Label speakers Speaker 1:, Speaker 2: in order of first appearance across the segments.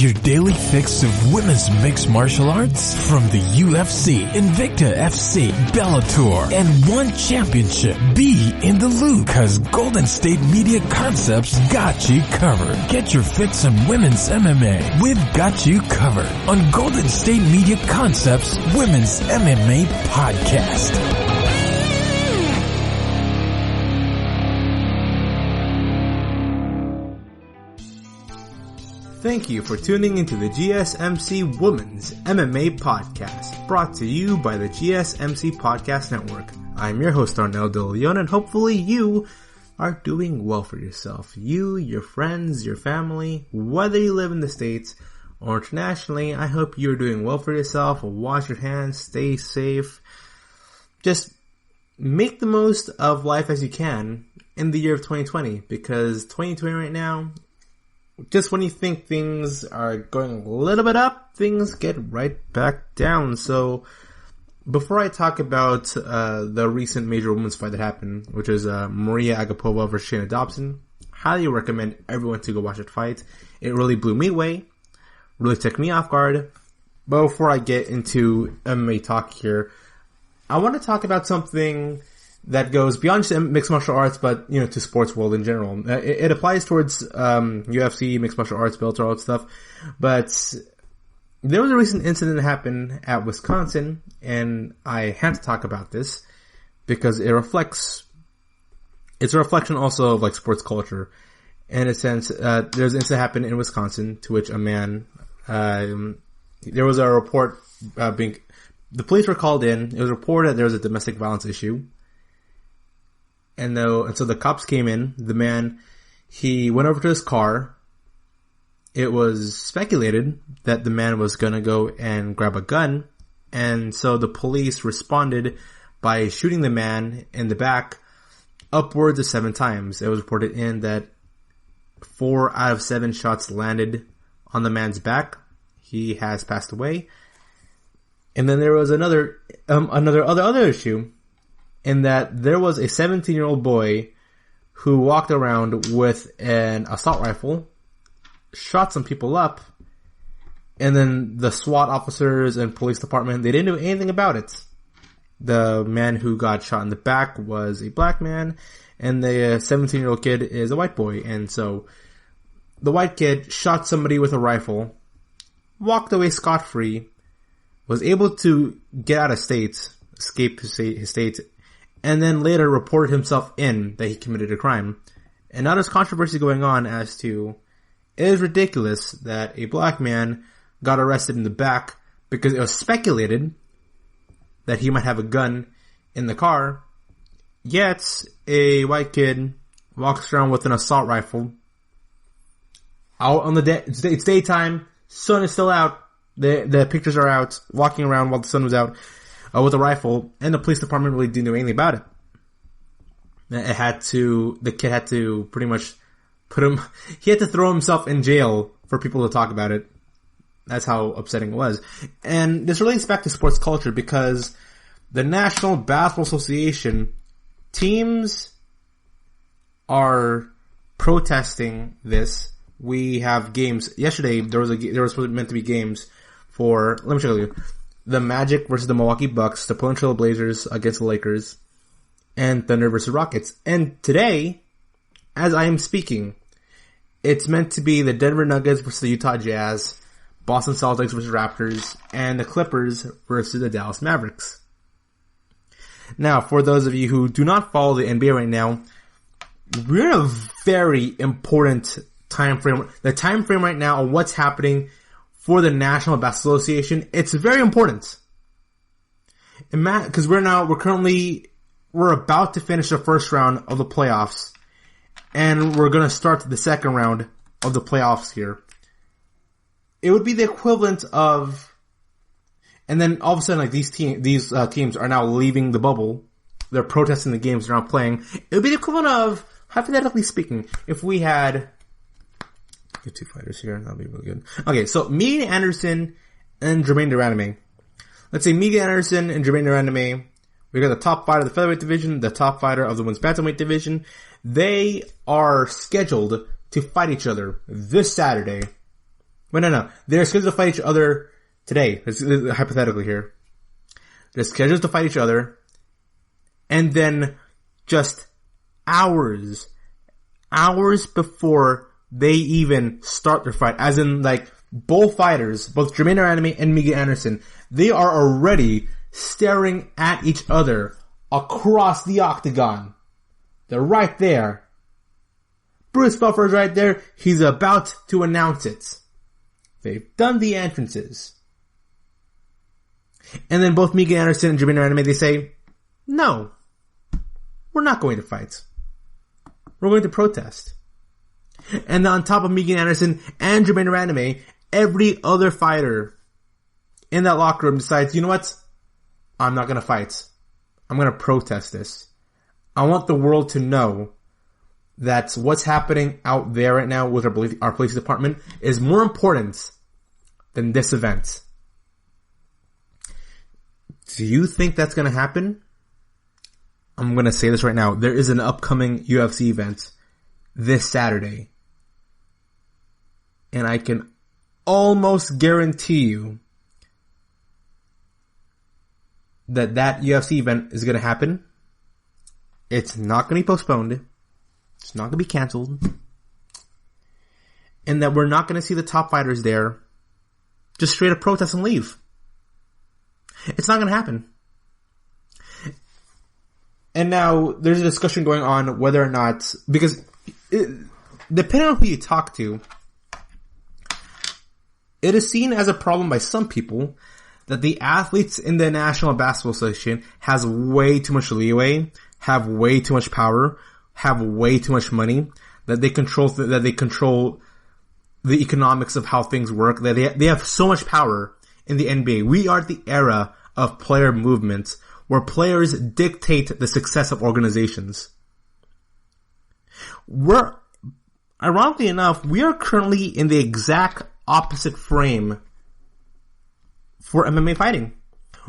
Speaker 1: Your daily fix of women's mixed martial arts from the UFC, Invicta FC, Bellator, and one championship. Be in the loop, cause Golden State Media Concepts got you covered. Get your fix on women's MMA. We've got you covered on Golden State Media Concepts Women's MMA Podcast.
Speaker 2: Thank you for tuning into the GSMC Women's MMA Podcast, brought to you by the GSMC Podcast Network. I'm your host, Arnel De Leon, and hopefully you are doing well for yourself. You, your friends, your family, whether you live in the States or internationally, I hope you're doing well for yourself. Wash your hands, stay safe. Just make the most of life as you can in the year of 2020, because 2020 right now, just when you think things are going a little bit up, things get right back down. So, before I talk about the recent major women's fight that happened, which is Maria Agapova versus Shayna Dobson, highly recommend everyone to go watch that fight. It really blew me away, really took me off guard. But before I get into MMA talk here, I want to talk about something that goes beyond just mixed martial arts, but, you know, to sports world in general. It applies towards UFC, mixed martial arts, Bellator, all that stuff. But there was a recent incident that happened at Wisconsin, and I had to talk about this because it's a reflection also of, like, sports culture. In a sense, there's an incident that happened in Wisconsin to which a man, there was a report the police were called in. It was reported that there was a domestic violence issue. And so the cops came in. The man, he went over to his car. It was speculated that the man was gonna go and grab a gun. And so the police responded by shooting the man in the back upwards of 7 times. It was reported in that 4 out of 7 shots landed on the man's back. He has passed away. And then there was another issue, in that there was a 17-year-old boy who walked around with an assault rifle, shot some people up, and then the SWAT officers and police department, they didn't do anything about it. The man who got shot in the back was a black man, and the 17-year-old kid is a white boy. And so the white kid shot somebody with a rifle, walked away scot-free, was able to get out of state, escape his state, and then later reported himself in that he committed a crime. And now there's controversy going on as to, it is ridiculous that a black man got arrested in the back because it was speculated that he might have a gun in the car, yet a white kid walks around with an assault rifle out on the day. It's daytime, sun is still out, the pictures are out, walking around while the sun was out, with a rifle, and the police department really didn't do anything about it. The kid had to pretty much he had to throw himself in jail for people to talk about it. That's how upsetting it was. And this relates back to sports culture, because the National Basketball Association teams are protesting this. We have games. Yesterday, there was meant to be games for, let me show you, the Magic versus the Milwaukee Bucks, the Portland Trail Blazers against the Lakers, and Thunder versus Rockets. And today, as I am speaking, it's meant to be the Denver Nuggets versus the Utah Jazz, Boston Celtics versus Raptors, and the Clippers versus the Dallas Mavericks. Now, for those of you who do not follow the NBA right now, we're in a very important time frame. The time frame right now on what's happening for the National Basketball Association, it's very important. Because we're about to finish the first round of the playoffs, and we're gonna start the second round of the playoffs here. It would be the equivalent of, and then all of a sudden, like, these teams are now leaving the bubble. They're protesting the games they're not playing. It would be the equivalent of, hypothetically speaking, if we had, get 2 fighters here, that'll be really good. Okay, so Megan Anderson and Jermaine Durandame. Let's say Megan Anderson and Jermaine Durandame. We got the top fighter of the featherweight division, the top fighter of the women's bantamweight division. They are scheduled to fight each other this Saturday Wait, no. They're scheduled to fight each other today. This is hypothetically here. They're scheduled to fight each other. And then just hours before they even start their fight, as in like both fighters, both Jermaine Aranime and Miguel Anderson, they are already staring at each other across the octagon. They're right there. Bruce Buffer's right there. He's about to announce it. They've done the entrances. And then both Miguel Anderson and Jermaine Aranime, they say, no, we're not going to fight. We're going to protest. And on top of Miguel Anderson and Jermaine Aranime, every other fighter in that locker room decides, you know what? I'm not going to fight. I'm going to protest this. I want the world to know that what's happening out there right now with our police department is more important than this event. Do you think that's going to happen? I'm going to say this right now. There is an upcoming UFC event this Saturday. And I can almost guarantee you that UFC event is going to happen. It's not going to be postponed. It's not going to be canceled. And that we're not going to see the top fighters there just straight up protest and leave. It's not going to happen. And now there's a discussion going on whether or not, because depending on who you talk to, it is seen as a problem by some people that the athletes in the National Basketball Association has way too much leeway, have way too much power, have way too much money, that they control the economics of how things work, that they have so much power in the NBA. We are at the era of player movement where players dictate the success of organizations. Ironically enough, we are currently in the exact opposite frame for MMA fighting.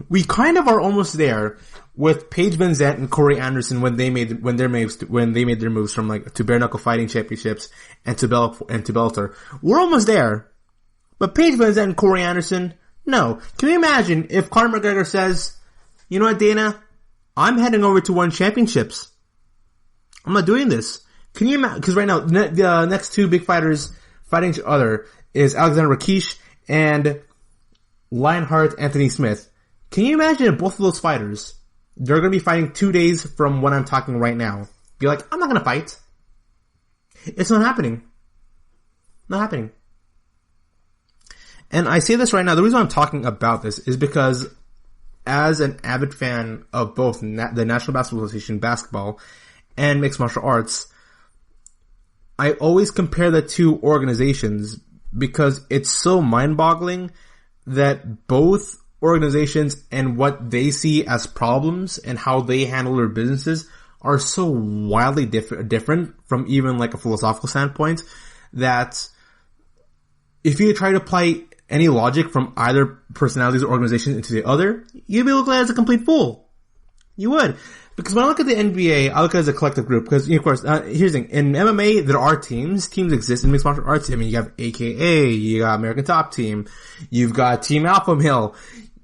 Speaker 2: We kind of are almost there with Paige VanZant and Corey Anderson when they made their moves from like to bare knuckle fighting championships and to Bellator. We're almost there. But Paige VanZant and Corey Anderson, no. Can you imagine if Conor McGregor says, you know what, Dana? I'm heading over to One Championships. I'm not doing this. Can you imagine? Because right now, the next two big fighters fighting each other is Alexander Rakic and Lionheart Anthony Smith. Can you imagine if both of those fighters, they're going to be fighting 2 days from when I'm talking right now, be like, I'm not going to fight. It's not happening. Not happening. And I say this right now, the reason I'm talking about this is because as an avid fan of both the National Basketball Association basketball and mixed martial arts, I always compare the two organizations because it's so mind-boggling that both organizations and what they see as problems and how they handle their businesses are so wildly different from even like a philosophical standpoint that if you try to apply any logic from either personalities or organizations into the other, you'd be looked at as a complete fool. You would. Because when I look at the NBA, I look at it as a collective group. Because, of course, here's the thing. In MMA, there are teams. Teams exist in mixed martial arts. I mean, you have AKA, you got American Top Team, you've got Team Alpha Male,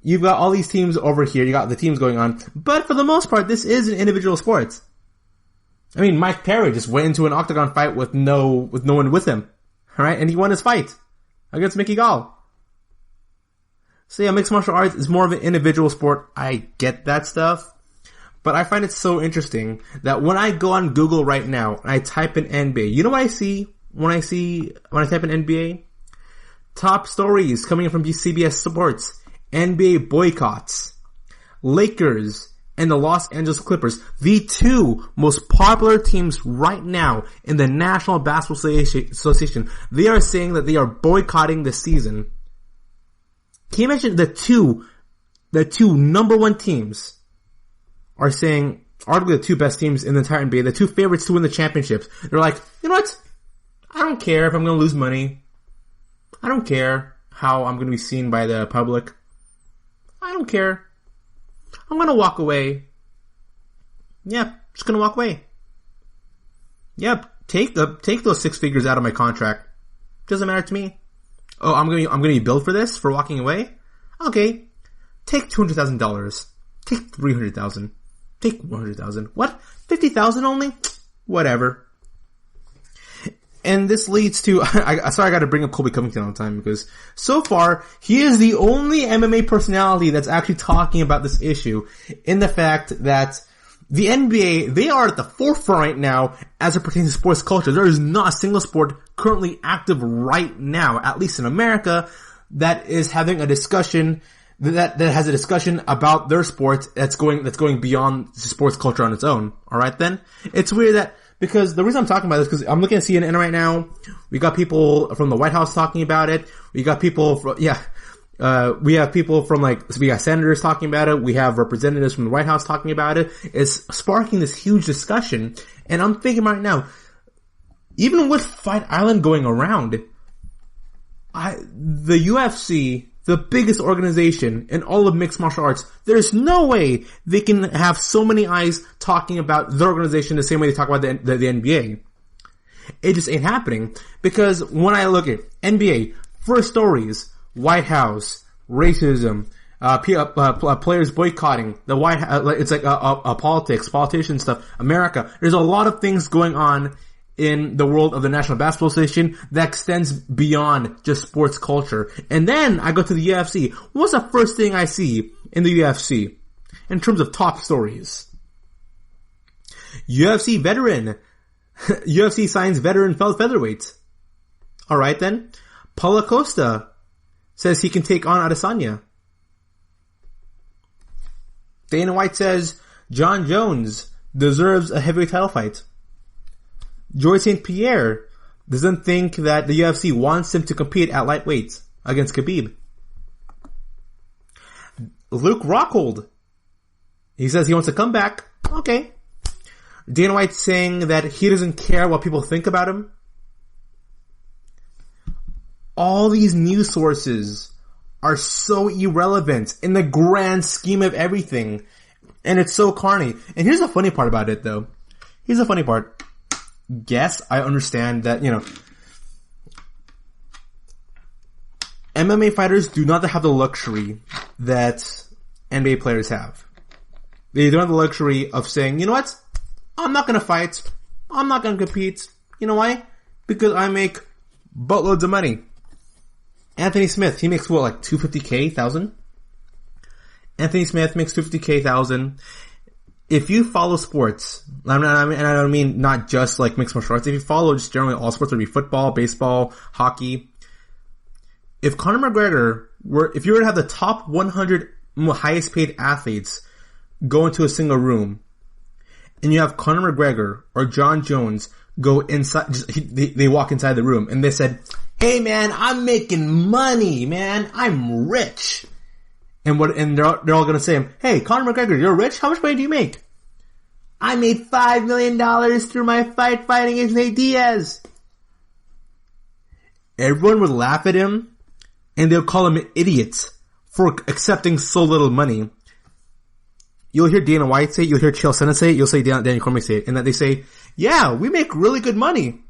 Speaker 2: you've got all these teams over here, you got the teams going on. But for the most part, this is an individual sport. I mean, Mike Perry just went into an octagon fight with no one with him. Alright? And he won his fight against Mickey Gall. So yeah, mixed martial arts is more of an individual sport. I get that stuff. But I find it so interesting that when I go on Google right now and I type in NBA, you know what I see when I type in NBA? Top stories coming in from CBS Sports. NBA boycotts. Lakers and the Los Angeles Clippers, the two most popular teams right now in the National Basketball Association, they are saying that they are boycotting the season. Can you imagine the two number one teams are saying, arguably the two best teams in the entire NBA, the two favorites to win the championships. They're like, you know what? I don't care if I'm going to lose money. I don't care how I'm going to be seen by the public. I don't care. I'm going to walk away. Yep, just going to walk away. Yep, take those 6 figures out of my contract. Doesn't matter to me. Oh, I'm gonna be billed for this, for walking away? Okay. Take $200,000. Take $300,000. Take $100,000. What? $50,000 only? Whatever. And this leads to, I gotta bring up Colby Covington all the time because so far, he is the only MMA personality that's actually talking about this issue in the fact that the NBA, they are at the forefront right now as it pertains to sports culture. There is not a single sport currently active right now, at least in America, that is having a discussion that has a discussion about their sport that's going beyond sports culture on its own. Alright then? It's weird that, because the reason I'm talking about this, because I'm looking at CNN right now, we got people from the White House talking about it, we got people from, we have people from we got senators talking about it, we have representatives from the White House talking about it. It's sparking this huge discussion, and I'm thinking right now, even with Fight Island going around, the UFC, the biggest organization in all of mixed martial arts, there's no way they can have so many eyes talking about their organization the same way they talk about the NBA. It just ain't happening, because when I look at NBA, first stories, White House, racism, players boycotting, the White House, it's like politics, politician stuff, America. There's a lot of things going on in the world of the National Basketball Association that extends beyond just sports culture. And then I go to the UFC. What's the first thing I see in the UFC in terms of top stories? UFC veteran. UFC signs veteran featherweight. Alright then. Paulo Costa says he can take on Adesanya. Dana White says John Jones deserves a heavyweight title fight. George St. Pierre doesn't think that the UFC wants him to compete at lightweight against Khabib. Luke Rockhold, he says he wants to come back. Okay. Dana White saying that he doesn't care what people think about him. All these news sources are so irrelevant in the grand scheme of everything. And it's so carny. And here's the funny part about it, though. Here's the funny part. Yes, I understand that, MMA fighters do not have the luxury that NBA players have. They don't have the luxury of saying, you know what? I'm not gonna fight. I'm not gonna compete. You know why? Because I make boatloads of money. Anthony Smith, he makes what, like $250,000? Anthony Smith makes $250,000. If you follow sports, and I don't mean not just like mixed martial arts, if you follow just generally all sports, whether it be football, baseball, hockey, if Conor McGregor if you were to have the top 100 highest paid athletes go into a single room, and you have Conor McGregor or John Jones go inside, they walk inside the room, and they said, hey man, I'm making money, man, I'm rich. And they're all gonna say, hey, Conor McGregor, you're rich? How much money do you make? I made $5 million through my fighting against Nate Diaz. Everyone would laugh at him, and they'll call him an idiot for accepting so little money. You'll hear Dana White say it, you'll hear Chael Sonnen say it, you'll say Daniel Cormier say it, and that they say, yeah, we make really good money.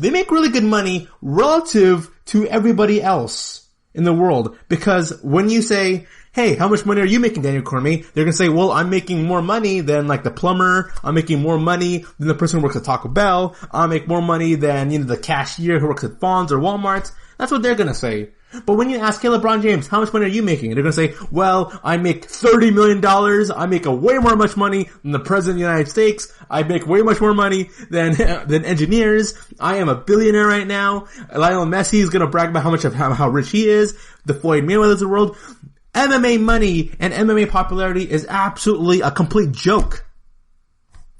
Speaker 2: They make really good money relative to everybody else in the world, because when you say, hey, how much money are you making, Daniel Cormier? They're gonna say, well, I'm making more money than like the plumber. I'm making more money than the person who works at Taco Bell. I make more money than, the cashier who works at Vons or Walmart. That's what they're gonna say. But when you ask, hey, LeBron James, how much money are you making? They're gonna say, well, I make $30 million. I make way more much money than the President of the United States. I make way much more money than engineers. I am a billionaire right now. Lionel Messi is gonna brag about how rich he is. The Floyd Mayweather's of the world. MMA money and MMA popularity is absolutely a complete joke.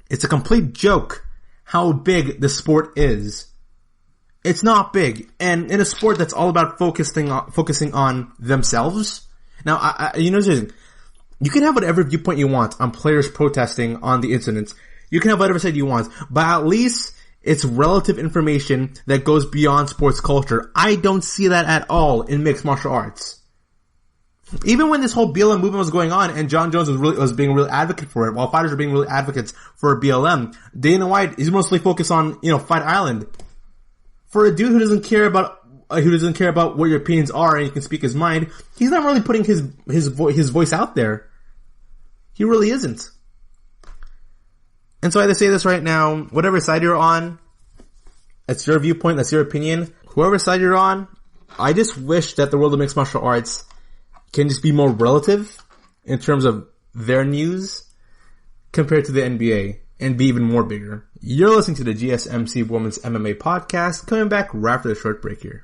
Speaker 2: It's a complete joke how big the sport is. It's not big. And in a sport that's all about focusing on themselves. Now, you can have whatever viewpoint you want on players protesting on the incidents. You can have whatever side you want, but at least it's relative information that goes beyond sports culture. I don't see that at all in mixed martial arts. Even when this whole BLM movement was going on and John Jones was being a real advocate for it, while fighters were being real advocates for BLM, Dana White is mostly focused on, Fight Island. For a dude who doesn't care about who doesn't care about what your opinions are and you can speak his mind, he's not really putting his voice out there. He really isn't. And so I have to say this right now, whatever side you're on, that's your viewpoint, that's your opinion. Whoever side you're on, I just wish that the world of mixed martial arts can just be more relative in terms of their news compared to the NBA and be even more bigger. You're listening to the GSMC Women's MMA podcast, coming back right after the short break here.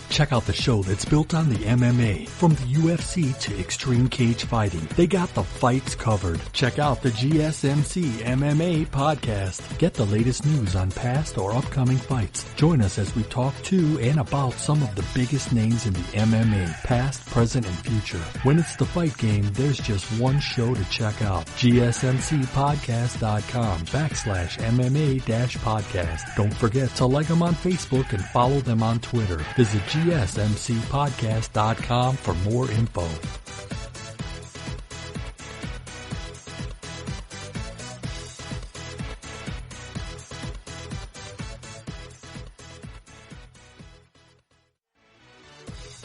Speaker 3: Check out the show that's built on the MMA. From the UFC to extreme cage fighting, they got the fights covered. Check out the GSMC MMA podcast. Get the latest news on past or upcoming fights. Join us as we talk to and about some of the biggest names in the MMA, past, present, and future. When it's the fight game, there's just one show to check out. GSMCpodcast.com/MMA-podcast. Don't forget to like them on Facebook and follow them on Twitter. Visit GSMCpodcast.com for more info.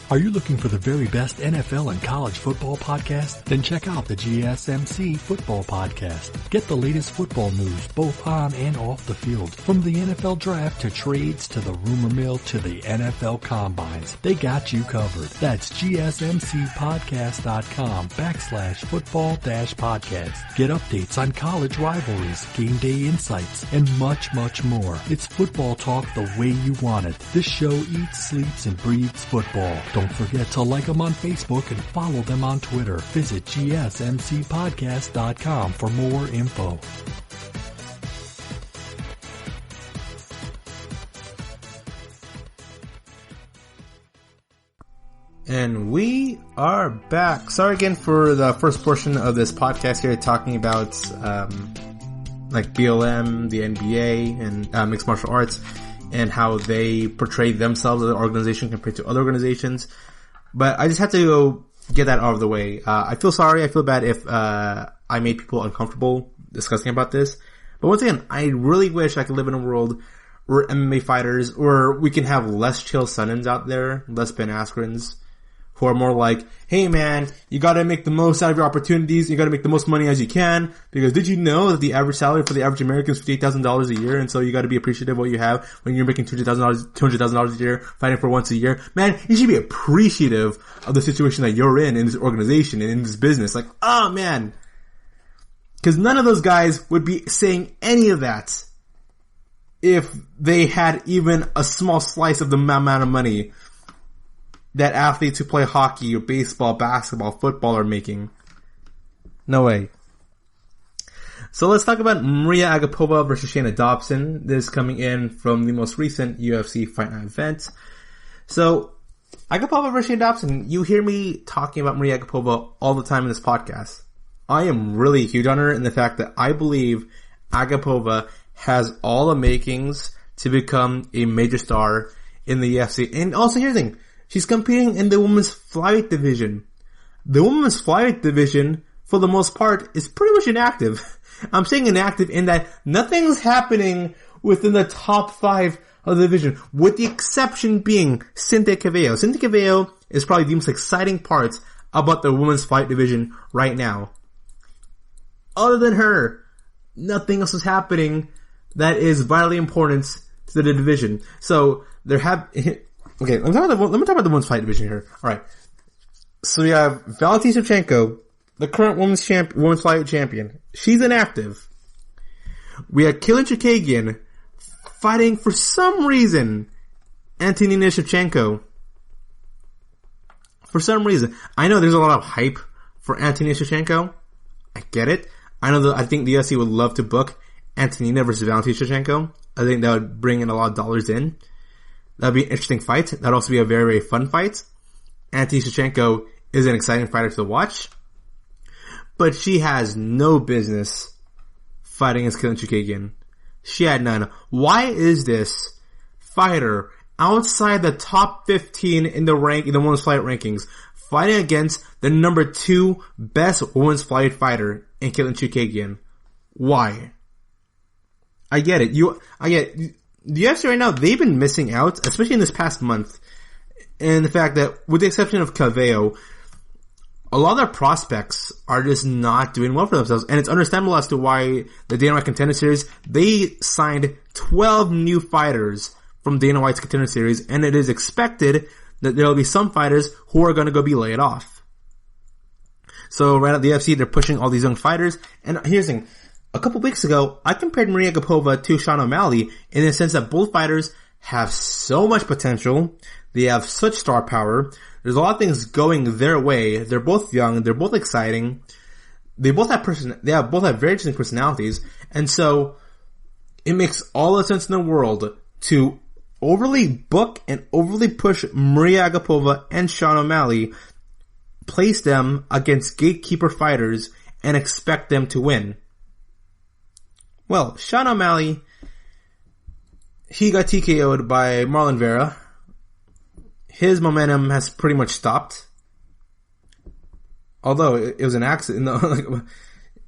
Speaker 3: Are you looking for the very best NFL and college football podcast? Then check out the GSMC Football Podcast. Get the latest football news both on and off the field. From the NFL Draft to trades to the rumor mill to the NFL Combines, they got you covered. That's GSMCpodcast.com/football-podcast. Get updates on college rivalries, game day insights, and much, much more. It's football talk the way you want it. This show eats, sleeps, and breathes football. Don't forget to like them on Facebook and follow them on Twitter. Visit GSMCpodcast.com for more info.
Speaker 2: And we are back. Sorry again for the first portion of this podcast here, talking about like BLM, the NBA, and mixed martial arts, and how they portray themselves as an organization compared to other organizations. But I just had to go get that out of the way. I feel sorry, I feel bad if I made people uncomfortable discussing about this. But once again, I really wish I could live in a world where MMA fighters, or we can have less Chael Sonnens out there, less Ben Askrens, who are more like, hey man, you gotta make the most out of your opportunities, you gotta make the most money as you can, because did you know that the average salary for the average American is $58,000 a year, and so you gotta be appreciative of what you have when you're making $200,000 a year, fighting for once a year. Man, you should be appreciative of the situation that you're in this organization and in this business. Like, oh man. Cause none of those guys would be saying any of that if they had even a small slice of the amount of money that athletes who play hockey or baseball, basketball, football are making. No way. So let's talk about Maria Agapova versus Shayna Dobson. This is coming in from the most recent UFC Fight Night event. So, Agapova versus Shayna Dobson, you hear me talking about Maria Agapova all the time in this podcast. I am really huge on her in the fact that I believe Agapova has all the makings to become a major star in the UFC. And also, here's the thing. She's competing in the women's flyweight division. The women's flyweight division, for the most part, is pretty much inactive. I'm saying inactive in that nothing's happening within the top 5 of the division, with the exception being Cynthia Cavallo. Cynthia Cavallo is probably the most exciting part about the women's fight division right now. Other than her, nothing else is happening that is vitally important to the division. So, okay, let me talk about the women's fight division here. Alright. So we have Valentina Shevchenko, the current women's flyweight champion. She's inactive. We have Katlyn Chookagian fighting, for some reason, Antonina Shevchenko. For some reason. I know there's a lot of hype for Antonina Shevchenko. I get it. I think the UFC would love to book Antonina versus Valentina Shevchenko. I think that would bring in a lot of dollars in. That'd be an interesting fight. That'd also be a very, very fun fight. Antonina Shevchenko is an exciting fighter to watch. But she has no business fighting against Katlyn Chookagian. She had none. Why is this fighter outside the top 15 in the women's fight rankings fighting against the number 2 best women's fight fighter in Katlyn Chookagian? Why? I get it. The UFC right now, they've been missing out, especially in this past month, in the fact that, with the exception of Calveo, a lot of their prospects are just not doing well for themselves. And it's understandable as to why the Dana White Contender Series, they signed 12 new fighters from Dana White's Contender Series, and it is expected that there will be some fighters who are going to go be laid off. So right at the UFC, they're pushing all these young fighters. And here's the thing. A couple weeks ago, I compared Maria Agapova to Sean O'Malley in the sense that both fighters have so much potential. They have such star power. There's a lot of things going their way. They're both young. They're both exciting. They both have both have very interesting personalities. And so it makes all the sense in the world to overly book and overly push Maria Agapova and Sean O'Malley, place them against gatekeeper fighters, and expect them to win. Well, Sean O'Malley, he got TKO'd by Marlon Vera. His momentum has pretty much stopped. Although it was an accident.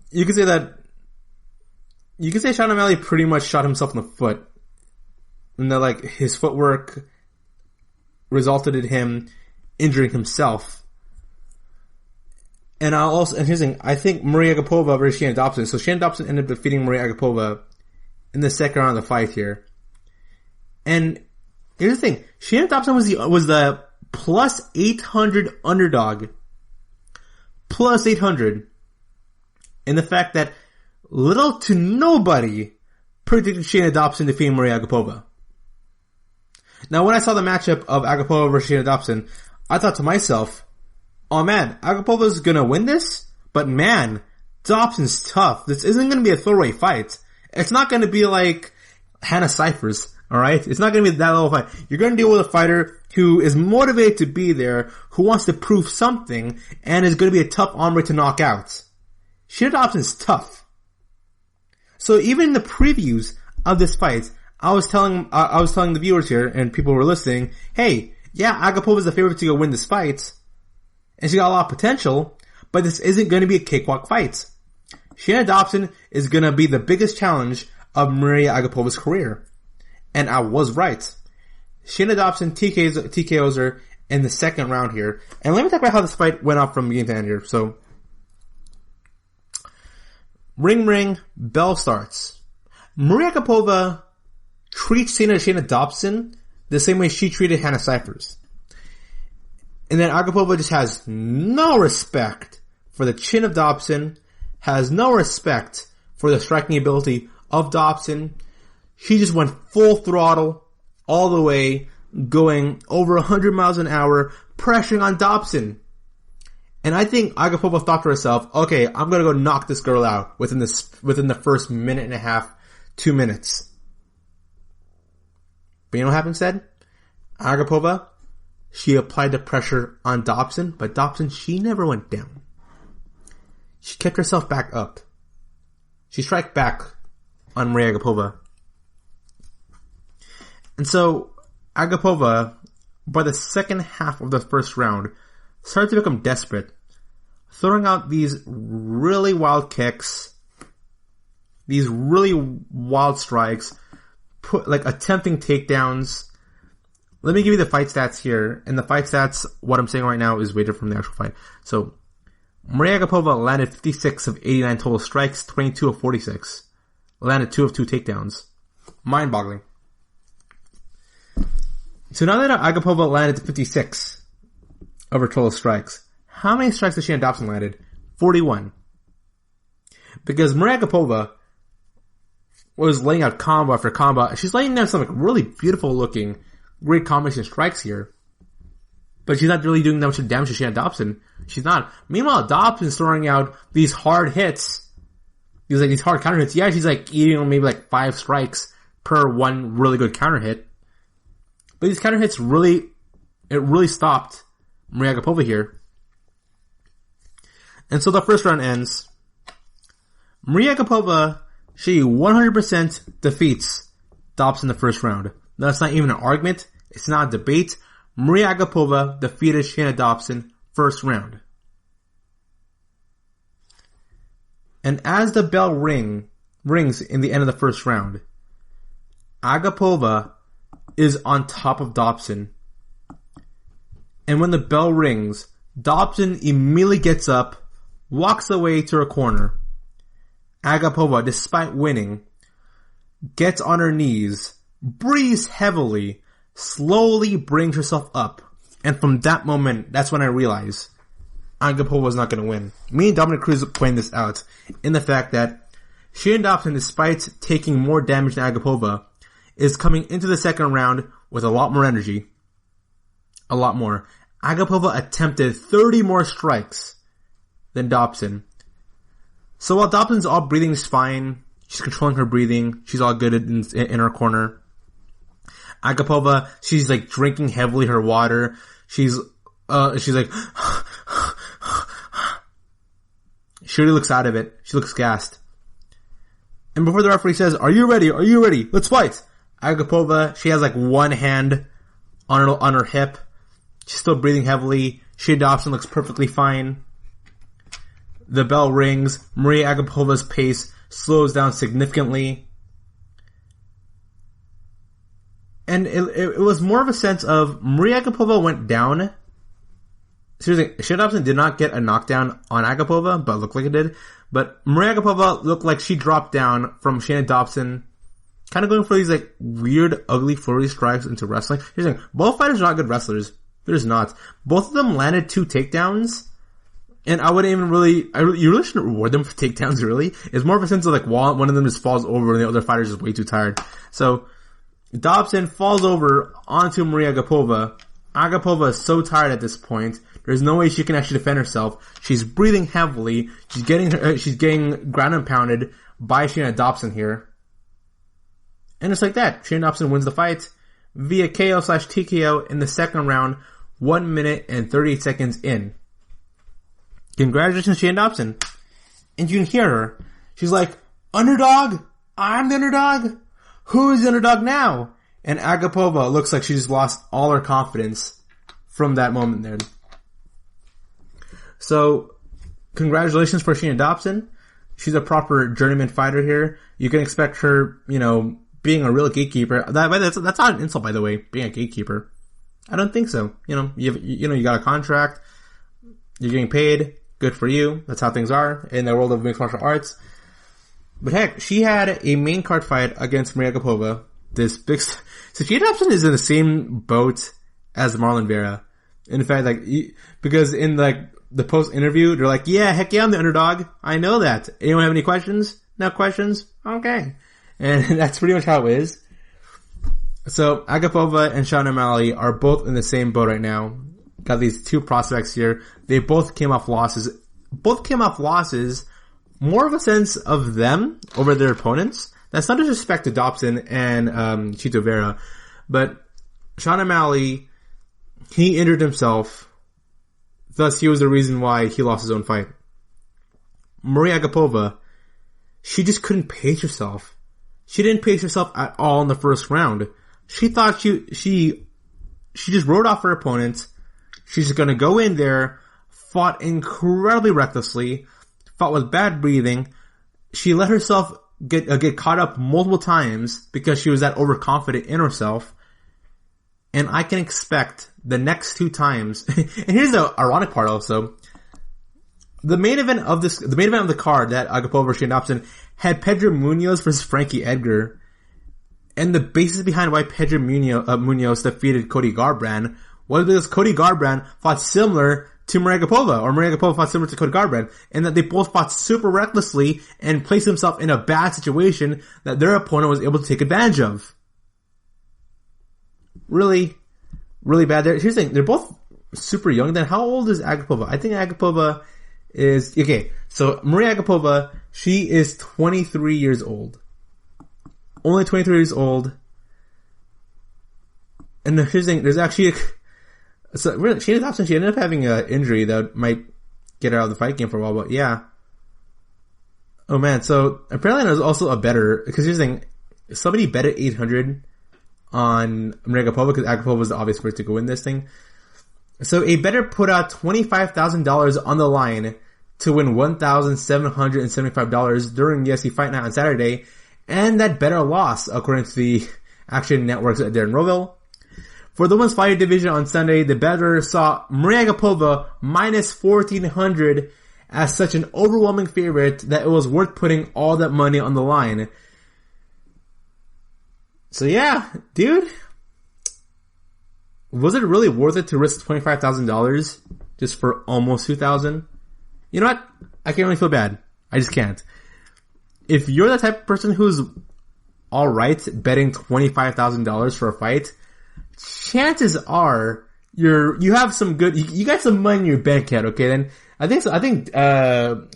Speaker 2: You could say Sean O'Malley pretty much shot himself in the foot. And that, his footwork resulted in him injuring himself. And here's the thing, I think Maria Agapova versus Shannon Dobson. So Shannon Dobson ended up defeating Maria Agapova in the second round of the fight here. And here's the thing, Shannon Dobson was the plus 800 underdog. Plus 800. In the fact that little to nobody predicted Shannon Dobson defeating Maria Agapova. Now when I saw the matchup of Agapova versus Shannon Dobson, I thought to myself, oh man, Agapova's gonna win this? But man, Dobson's tough. This isn't gonna be a throwaway fight. It's not gonna be like Hannah Cyphers, alright? It's not gonna be that level fight. You're gonna deal with a fighter who is motivated to be there, who wants to prove something, and is gonna be a tough hombre to knock out. Shannon Dobson's tough. So even in the previews of this fight, I was telling the viewers here, and people were listening, hey, yeah, Agapova's the favorite to go win this fight, and she got a lot of potential, but this isn't going to be a cakewalk fight. Shannon Dobson is going to be the biggest challenge of Maria Agapova's career. And I was right. Shannon Dobson TKOs her in the second round here. And let me talk about how this fight went off from beginning to end here. So, ring, bell starts. Maria Agapova treats Shannon Dobson the same way she treated Hannah Cyphers. And then Agapova just has no respect for the chin of Dobson, has no respect for the striking ability of Dobson. She just went full throttle all the way, going over 100 miles an hour, pressuring on Dobson. And I think Agapova thought to herself, okay, I'm gonna go knock this girl out within the first minute and a half, 2 minutes. But you know what happened instead? Agapova, she applied the pressure on Dobson, but Dobson, she never went down. She kept herself back up. She struck back on Maria Agapova. And so, Agapova, by the second half of the first round, started to become desperate, throwing out these really wild kicks, these really wild strikes, attempting takedowns. Let me give you the fight stats here. And the fight stats, what I'm saying right now, is way different from the actual fight. So, Maria Agapova landed 56 of 89 total strikes, 22 of 46. Landed 2 of 2 takedowns. Mind-boggling. So now that Agapova landed 56 of her total strikes, how many strikes did Shannon Dobson landed? 41. Because Maria Agapova was laying out combo after combo. She's laying down some really beautiful looking, great combination strikes here. But she's not really doing that much damage to Shannon Dobson. She's not. Meanwhile, Dobson's throwing out these hard hits. These hard counter hits. Yeah, she's eating maybe 5 strikes per one really good counter hit. But these counter hits really stopped Maria Agapova here. And so the first round ends. Maria Agapova, she 100% defeats Dobson in the first round. Now, that's not even an argument. It's not a debate. Maria Agapova defeated Shannon Dobson first round. And as the bell rings in the end of the first round, Agapova is on top of Dobson. And when the bell rings, Dobson immediately gets up, walks away to her corner. Agapova, despite winning, gets on her knees, breathes heavily, slowly brings herself up. And from that moment, that's when I realized Agapova was not going to win. Me and Dominic Cruz pointed this out in the fact that Shayna Dobson, despite taking more damage than Agapova, is coming into the second round with a lot more energy. A lot more. Agapova attempted 30 more strikes than Dobson. So while Dobson's all breathing is fine, she's controlling her breathing, she's all good in her corner. Agapova, she's like drinking heavily her water. She's like, she really looks out of it. She looks gassed. And before the referee says, "Are you ready? Are you ready? Let's fight." Agapova, she has like one hand on her hip. She's still breathing heavily. Shayna Dobson looks perfectly fine. The bell rings. Maria Agapova's pace slows down significantly. And it was more of a sense of Maria Agapova went down. Seriously, Shayna Dobson did not get a knockdown on Agapova, but it looked like it did. But Maria Agapova looked like she dropped down from Shayna Dobson, kind of going for these like weird, ugly, flurry strikes into wrestling. Here's the thing, both fighters are not good wrestlers. They're just not. Both of them landed 2 takedowns, and I wouldn't even you really shouldn't reward them for takedowns, really. It's more of a sense of like one of them just falls over and the other fighter's just way too tired. So, Dobson falls over onto Maria Agapova. Agapova is so tired at this point. There's no way she can actually defend herself. She's breathing heavily. She's getting ground and pounded by Shayna Dobson here. And just like that, Shayna Dobson wins the fight via KO/TKO in the second round, 1 minute and 38 seconds in. Congratulations, Shayna Dobson. And you can hear her. She's like, "Underdog? I'm the underdog? Who is the underdog now?" And Agapova looks like she just lost all her confidence from that moment there. So, congratulations for Shayna Dobson. She's a proper journeyman fighter here. You can expect her, being a real gatekeeper. That's not an insult, by the way, being a gatekeeper. I don't think so. You got a contract. You're getting paid. Good for you. That's how things are in the world of mixed martial arts. But heck, she had a main card fight against Maria Agapova. So Shayna Dobson is in the same boat as Marlon Vera. In fact, because in the post interview, they're like, "Yeah, heck yeah, I'm the underdog. I know that. Anyone have any questions? No questions? Okay." And that's pretty much how it is. So, Agapova and Sean O'Malley are both in the same boat right now. Got these 2 prospects here. They both came off losses. More of a sense of them over their opponents. That's not disrespect to Dobson and Chito Vera. But Sean O'Malley, he injured himself. Thus, he was the reason why he lost his own fight. Maria Agapova, she just couldn't pace herself. She didn't pace herself at all in the first round. She thought she just rode off her opponent. She's just gonna go in there, fought incredibly recklessly, fought with bad breathing. She let herself get caught up multiple times because she was that overconfident in herself. And I can expect the next 2 times, and here's the ironic part also, the main event of the card that Agapova versus Shayna Dobson had Pedro Munoz versus Frankie Edgar. And the basis behind why Pedro Munoz defeated Cody Garbrandt was because Cody Garbrandt fought similar to Maria Agapova, or Maria Agapova fought similar to Cody Garbrandt, and that they both fought super recklessly and placed themselves in a bad situation that their opponent was able to take advantage of. Really, really bad there. Here's the thing, they're both super young. Then how old is Agapova? I think Agapova is, okay, so Maria Agapova, she is 23 years old. Only 23 years old. And here's the thing, there's actually so really, Shayna Dobson, she ended up having an injury that might get her out of the fight game for a while, but yeah. Oh man, so apparently there's also a better, because here's the thing, somebody bet at 800 on Maria Agapova, because Agapova was the obvious first to go in this thing. So a bettor put out $25,000 on the line to win $1,775 during UFC Fight Night on Saturday, and that bettor lost, according to the Action Network's Darren Rovell. For the women's fighting division on Sunday, the better saw Maria Agapova minus 1,400 as such an overwhelming favorite that it was worth putting all that money on the line. So yeah, dude, was it really worth it to risk $25,000 just for almost $2,000? You know what? I can't really feel bad. I just can't. If you're the type of person who's alright betting $25,000 for a fight, chances are you have some good, you got some money in your bank account, okay? Then I think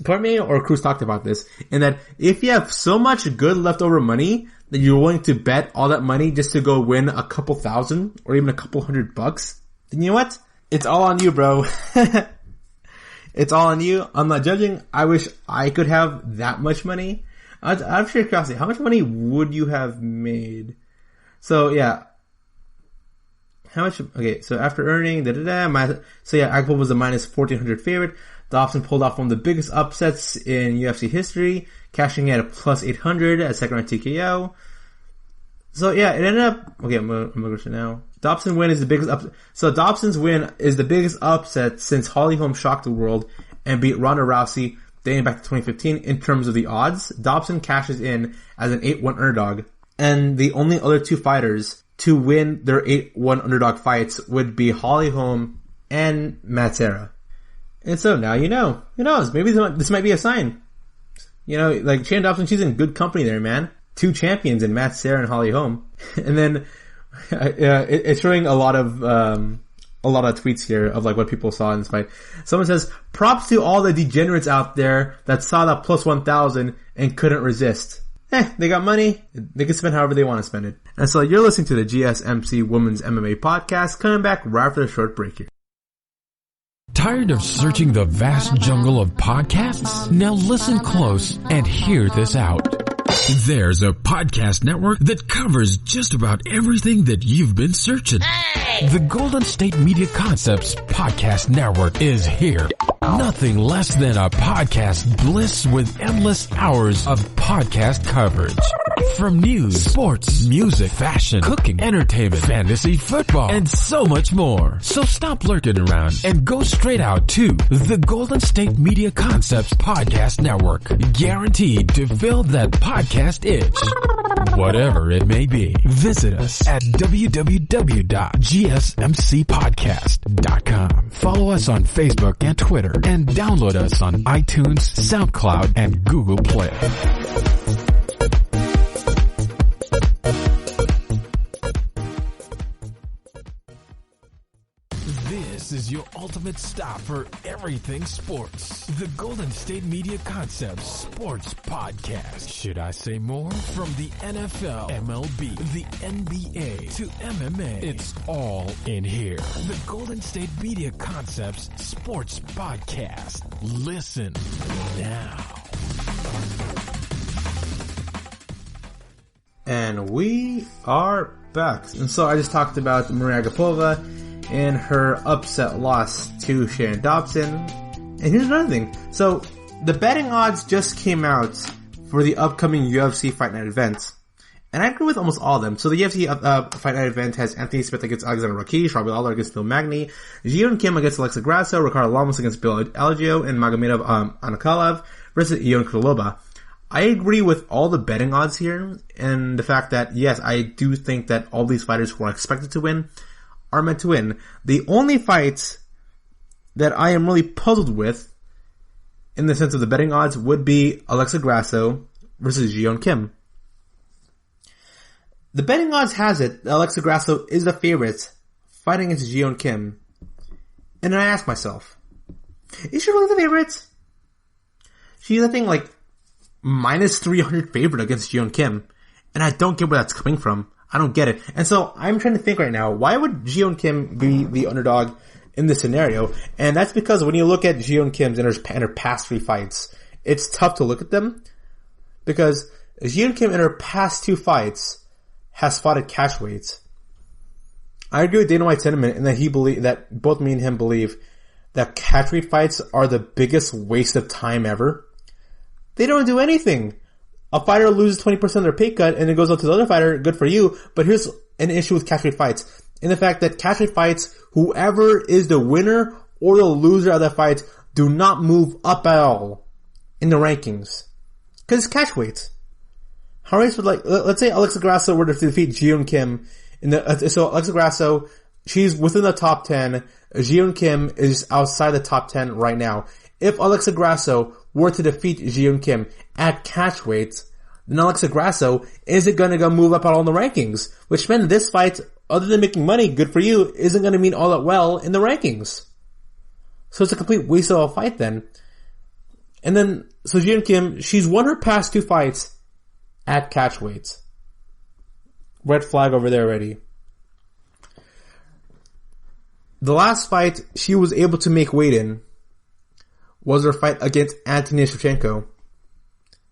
Speaker 2: Cormier or Cruz talked about this, in that if you have so much good leftover money that you're willing to bet all that money just to go win a couple thousand or even a couple $100, then you know what? It's all on you, bro. It's all on you. I'm not judging. I wish I could have that much money. Out of sheer curiosity, how much money would you have made? So yeah. How much? Okay, so after earning, Agapova was a minus 1,400 favorite. Dobson pulled off one of the biggest upsets in UFC history, cashing at a plus 800 at second round TKO. So yeah, it ended up, okay, I'm gonna go to now. Dobson's win is the biggest upset since Holly Holm shocked the world and beat Ronda Rousey dating back to 2015 in terms of the odds. Dobson cashes in as an 8-1 underdog, and the only other two fighters to win their 8-1 underdog fights would be Holly Holm and Matt Serra. And so now you know. Who knows? Maybe this might be a sign. You know, like Shane Dobson, she's in good company there, man. 2 champions in Matt Serra and Holly Holm. And then it's showing a lot of tweets here of like what people saw in this fight. Someone says, props to all the degenerates out there that saw that plus 1,000 and couldn't resist. They got money. They can spend however they want to spend it. And so you're listening to the GSMC Women's MMA Podcast, coming back right after a short break here.
Speaker 1: Tired of searching the vast jungle of podcasts? Now listen close and hear this out. There's a podcast network that covers just about everything that you've been searching. Hey! The Golden State Media Concepts Podcast Network is here. Nothing less than a podcast bliss with endless hours of podcast coverage. From news, sports, music, fashion, cooking, entertainment, fantasy, football, and so much more. So stop lurking around and go straight out to the Golden State Media Concepts Podcast Network. Guaranteed to fill that podcast itch. Whatever it may be. Visit us at www.gsmcpodcast.com. Follow us on Facebook and Twitter, and download us on iTunes, SoundCloud, and Google Play. This is your ultimate stop for everything sports. The Golden State Media Concepts Sports Podcast. Should I say more? From the NFL, MLB, the NBA to MMA, it's all in here. The Golden State Media Concepts Sports Podcast. Listen now.
Speaker 2: And we are back. And so I just talked about Maria Agapova in her upset loss to Shannon Dobson. And here's another thing. So, the betting odds just came out for the upcoming UFC Fight Night event. And I agree with almost all of them. So the UFC Fight Night event has Anthony Smith against Alexander Rakic, Robbie Lawler against Phil Magny, Jiyoon Kim against Alexa Grasso, Ricardo Lamas against Bill Algeo, and Magomedov Ankalaev versus Ion Krylova. I agree with all the betting odds here, and the fact that, yes, I do think that all these fighters who are expected to win are meant to win. The only fight that I am really puzzled with, in the sense of the betting odds, would be Alexa Grasso versus Jiyoon Kim. The betting odds has it that Alexa Grasso is the favorite fighting against Jiyoon Kim. And then I ask myself, is she really the favorite? She's, I think, like, minus 300 favorite against Jiyoon Kim. And I don't get where that's coming from. I don't get it. And so I'm trying to think right now, why would Jiyoon Kim be the underdog in this scenario? And that's because when you look at Jiyoon Kim's and her past 3 fights, it's tough to look at them. Because Jiyoon Kim in her past 2 fights has fought at catch weights. I agree with Dana White's sentiment in that both me and him believe that catchweight fights are the biggest waste of time ever. They don't do anything. A fighter loses 20% of their pay cut and it goes up to the other fighter, good for you. But here's an issue with catchweight fights. In the fact that catchweight fights, whoever is the winner or the loser of that fight do not move up at all in the rankings. Cause it's catchweight. How race would let's say Alexa Grasso were to defeat Ji-Yeon Kim so Alexa Grasso, she's within the top 10. Ji-Yeon Kim is outside the top 10 right now. If Alexa Grasso were to defeat Ji-Yeon Kim at catchweight, then Alexa Grasso isn't gonna go move up at all in the rankings. Which meant this fight, other than making money, good for you, isn't gonna mean all that well in the rankings. So it's a complete waste of a fight then. And then, so Ji-Yeon Kim, she's won her past 2 fights at catchweight. Red flag over there already. The last fight she was able to make weight in was her fight against Anthony Shevchenko.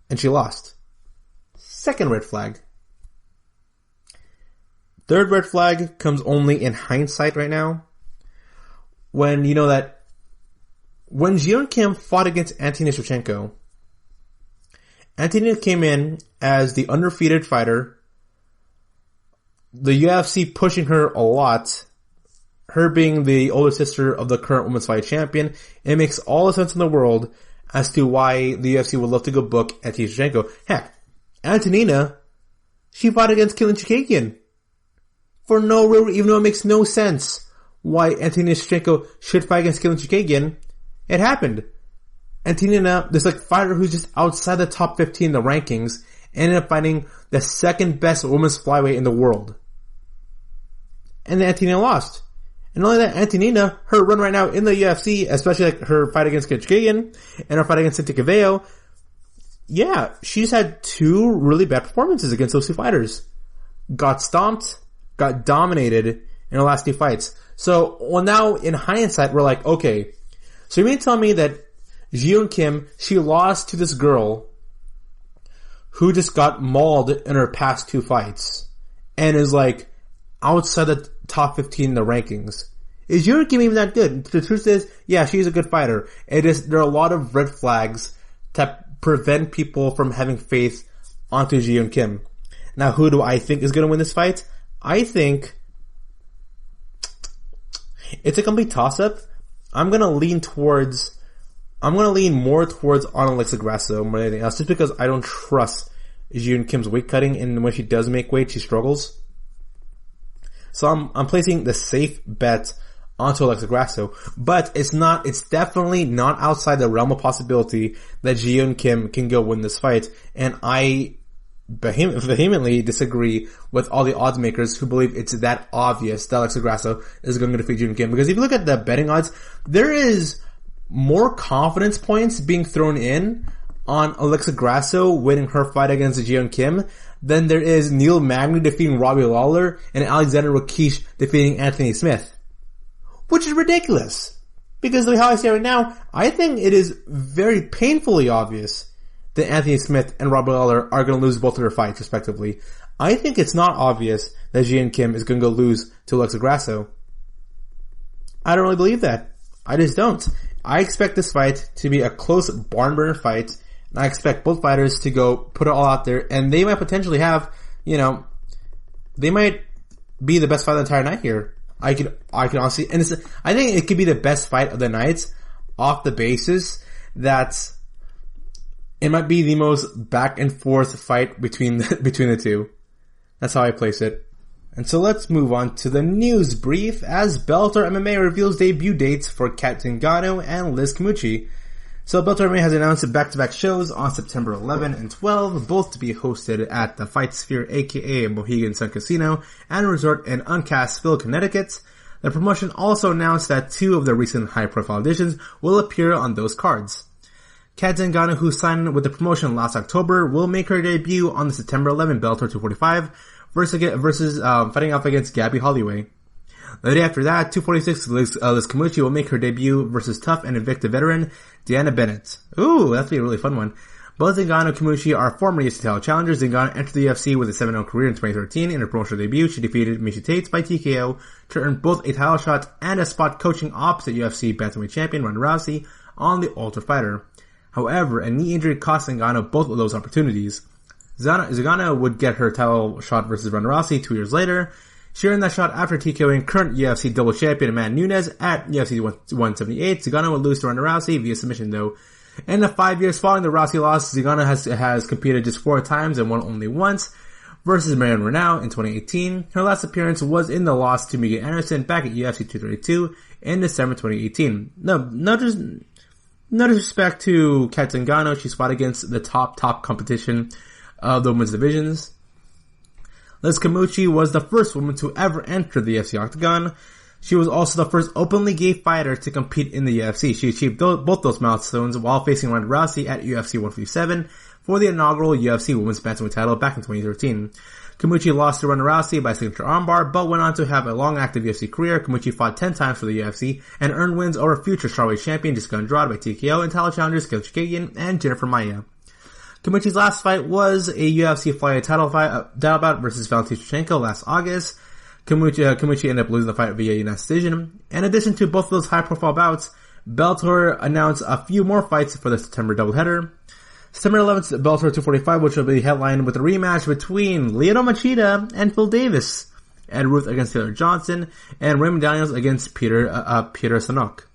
Speaker 2: And she lost. Second red flag. Third red flag comes only in hindsight right now. When you know that when Ji-Yeon Kim fought against Anthony Shevchenko, Anthony came in as the undefeated fighter, the UFC pushing her a lot, her being the older sister of the current women's fight champion. It makes all the sense in the world as to why the UFC would love to go book Anthony Shevchenko. Heck, Antonina, she fought against Killian Chikagian. For no real, even though it makes no sense why Anthony Shevchenko should fight against Killian Chikagian, it happened. Antonina, this fighter who's just outside the top 15 in the rankings, ended up fighting the second best women's flyweight in the world. And then Antonina lost. And not only that, Antonina, her run right now in the UFC, especially her fight against Chikagian and her fight against Cynthia Calvillo, yeah, she's had 2 really bad performances against those 2 fighters. Got stomped, got dominated in her last 2 fights. So, well now, in hindsight, we're like, okay, so you mean to tell me that Ji-Yeon Kim, she lost to this girl who just got mauled in her past 2 fights and is outside the top 15 in the rankings. Is Ji-Yeon Kim even that good? The truth is, yeah, she's a good fighter. There are a lot of red flags that prevent people from having faith onto Ji-Yeon Kim. Now, who do I think is going to win this fight? I think it's a complete toss-up. I'm going to lean more towards on Alexa Grasso more than anything else, just because I don't trust Ji-Yeon Kim's weight cutting, and when she does make weight, she struggles. So I'm placing the safe bet onto Alexa Grasso, but it's definitely not outside the realm of possibility that Ji-Yeon Kim can go win this fight, and I vehemently disagree with all the odds makers who believe it's that obvious that Alexa Grasso is going to defeat Ji-Yeon Kim. Because if you look at the betting odds, there is more confidence points being thrown in on Alexa Grasso winning her fight against Ji-Yeon Kim than there is Neil Magny defeating Robbie Lawler and Alexander Rakic defeating Anthony Smith. Which is ridiculous. Because the way how I see it right now, I think it is very painfully obvious that Anthony Smith and Robbie Lawler are going to lose both of their fights, respectively. I think it's not obvious that Ji-Yeon Kim is going to go lose to Alexa Grasso. I don't really believe that. I just don't. I expect this fight to be a close barn burner fight, and I expect both fighters to go put it all out there, and they might potentially have, they might be the best fight of the entire night here. I can honestly, and I think it could be the best fight of the night off the basis that it might be the most back and forth fight between the two. That's how I place it. And so let's move on to the news brief as Bellator MMA reveals debut dates for Kat Zingano and Liz Camucci. So Bellator MMA has announced back-to-back shows on September 11 and 12, both to be hosted at the Fight Sphere aka Mohegan Sun Casino and Resort in Uncasville, Connecticut. The promotion also announced that 2 of the recent high-profile additions will appear on those cards. Kat Zingano, who signed with the promotion last October, will make her debut on the September 11 Bellator 245 versus fighting off against Gabby Holloway. The day after that, 246, Liz Camucci will make her debut versus tough and Invicta veteran Deanna Bennett. Ooh, that'll be a really fun one. Both Zingano and Camucci are former UFC title challengers. Zingano entered the UFC with a 7-0 career in 2013. In her promotional debut, she defeated Miesha Tate by TKO to earn both a title shot and a spot coaching opposite UFC bantamweight champion Ronda Rousey on The Ultimate Fighter. However, a knee injury cost Zingano both of those opportunities. Zagano would get her title shot versus Ronda Rousey 2 years later. She earned that shot after TKOing current UFC double champion Amanda Nunes at UFC 178. Zagano would lose to Ronda Rousey via submission though. In the 5 years following the Rousey loss, Zagano has competed just 4 times and won only once versus Marion Reneau in 2018. Her last appearance was in the loss to Megan Anderson back at UFC 232 in December 2018. No disrespect to Kat Zingano, she's fought against the top competition of the women's divisions. Liz Camucci was the first woman to ever enter the UFC Octagon. She was also the first openly gay fighter to compete in the UFC. She achieved both those milestones while facing Ronda Rousey at UFC 157 for the inaugural UFC Women's Bantamweight title back in 2013. Camucci lost to Ronda Rousey by signature armbar, but went on to have a long active UFC career. Camucci fought 10 times for the UFC and earned wins over future strawweight champion Jessica Andrade by TKO and title challengers Killer Chikagian and Jennifer Maia. Camucci's last fight was a UFC flyweight title bout versus Valentina Shevchenko last August. Camucci ended up losing the fight via unanimous decision. In addition to both of those high-profile bouts, Bellator announced a few more fights for the September doubleheader. September 11th, Bellator 245, which will be headlined with a rematch between Lyoto Machida and Phil Davis, and Ruth against Taylor Johnson, and Raymond Daniels against Peter Sanok.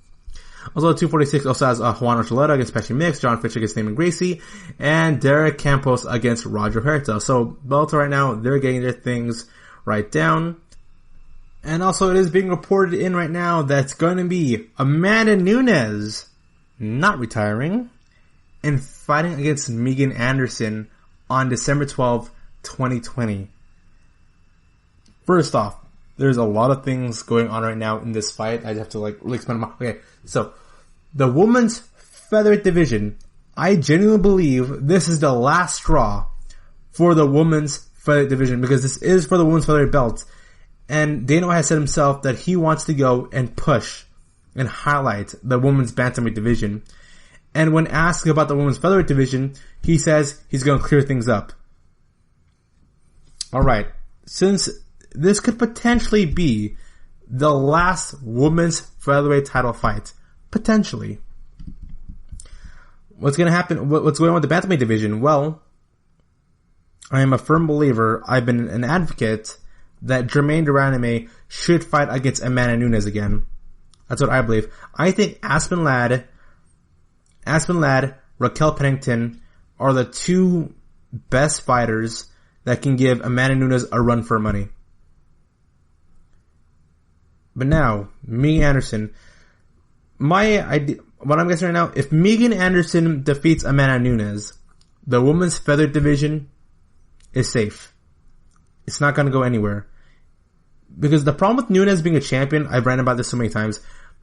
Speaker 2: Also, 246 also has Juan Archuleta against Pesci Mix, John Fitch against Damon Gracie, and Derek Campos against Roger Huerta. So, Bellator right now, they're getting their things right down. And also, it is being reported in right now that's going to be Amanda Nunes not retiring and fighting against Megan Anderson on December 12th, 2020. First off, there's a lot of things going on right now in this fight. I have to really explain them. Okay, so the women's featherweight division, I genuinely believe this is the last straw for the women's featherweight division because this is for the women's featherweight belt. And Dana White has said himself that he wants to go and push and highlight the women's bantamweight division. And when asked about the women's featherweight division, he says he's going to clear things up. Alright, since this could potentially be the last women's featherweight title fight, potentially, what's going to happen, what's going on with the bantamweight division? Well, I am a firm believer, I've been an advocate that Germaine Duraname should fight against Amanda Nunes again. That's what I believe. I think Aspen Ladd, Raquel Pennington are the two best fighters that can give Amanda Nunes a run for money. But now, Megan Anderson, my idea, what I'm guessing right now, if Megan Anderson defeats Amanda Nunes, the women's featherweight division is safe. It's not going to go anywhere. Because the problem with Nunes being a champion, I've ranted about this so many times,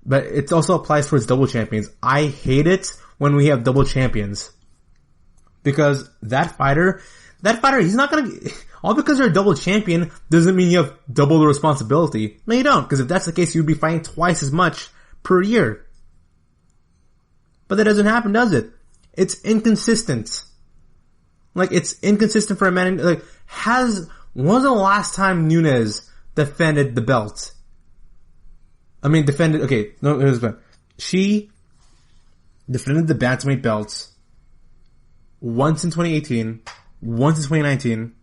Speaker 2: but it also applies towards double champions. I hate it when we have double champions. Because that fighter, he's not going to, all because you're a double champion doesn't mean you have double the responsibility. No, you don't, because if that's the case, you'd be fighting twice as much per year. But that doesn't happen, does it? It's inconsistent. It's inconsistent for a man, when was the last time Nunes defended the belt? She defended the bantamweight belts once in 2018, once in 2019,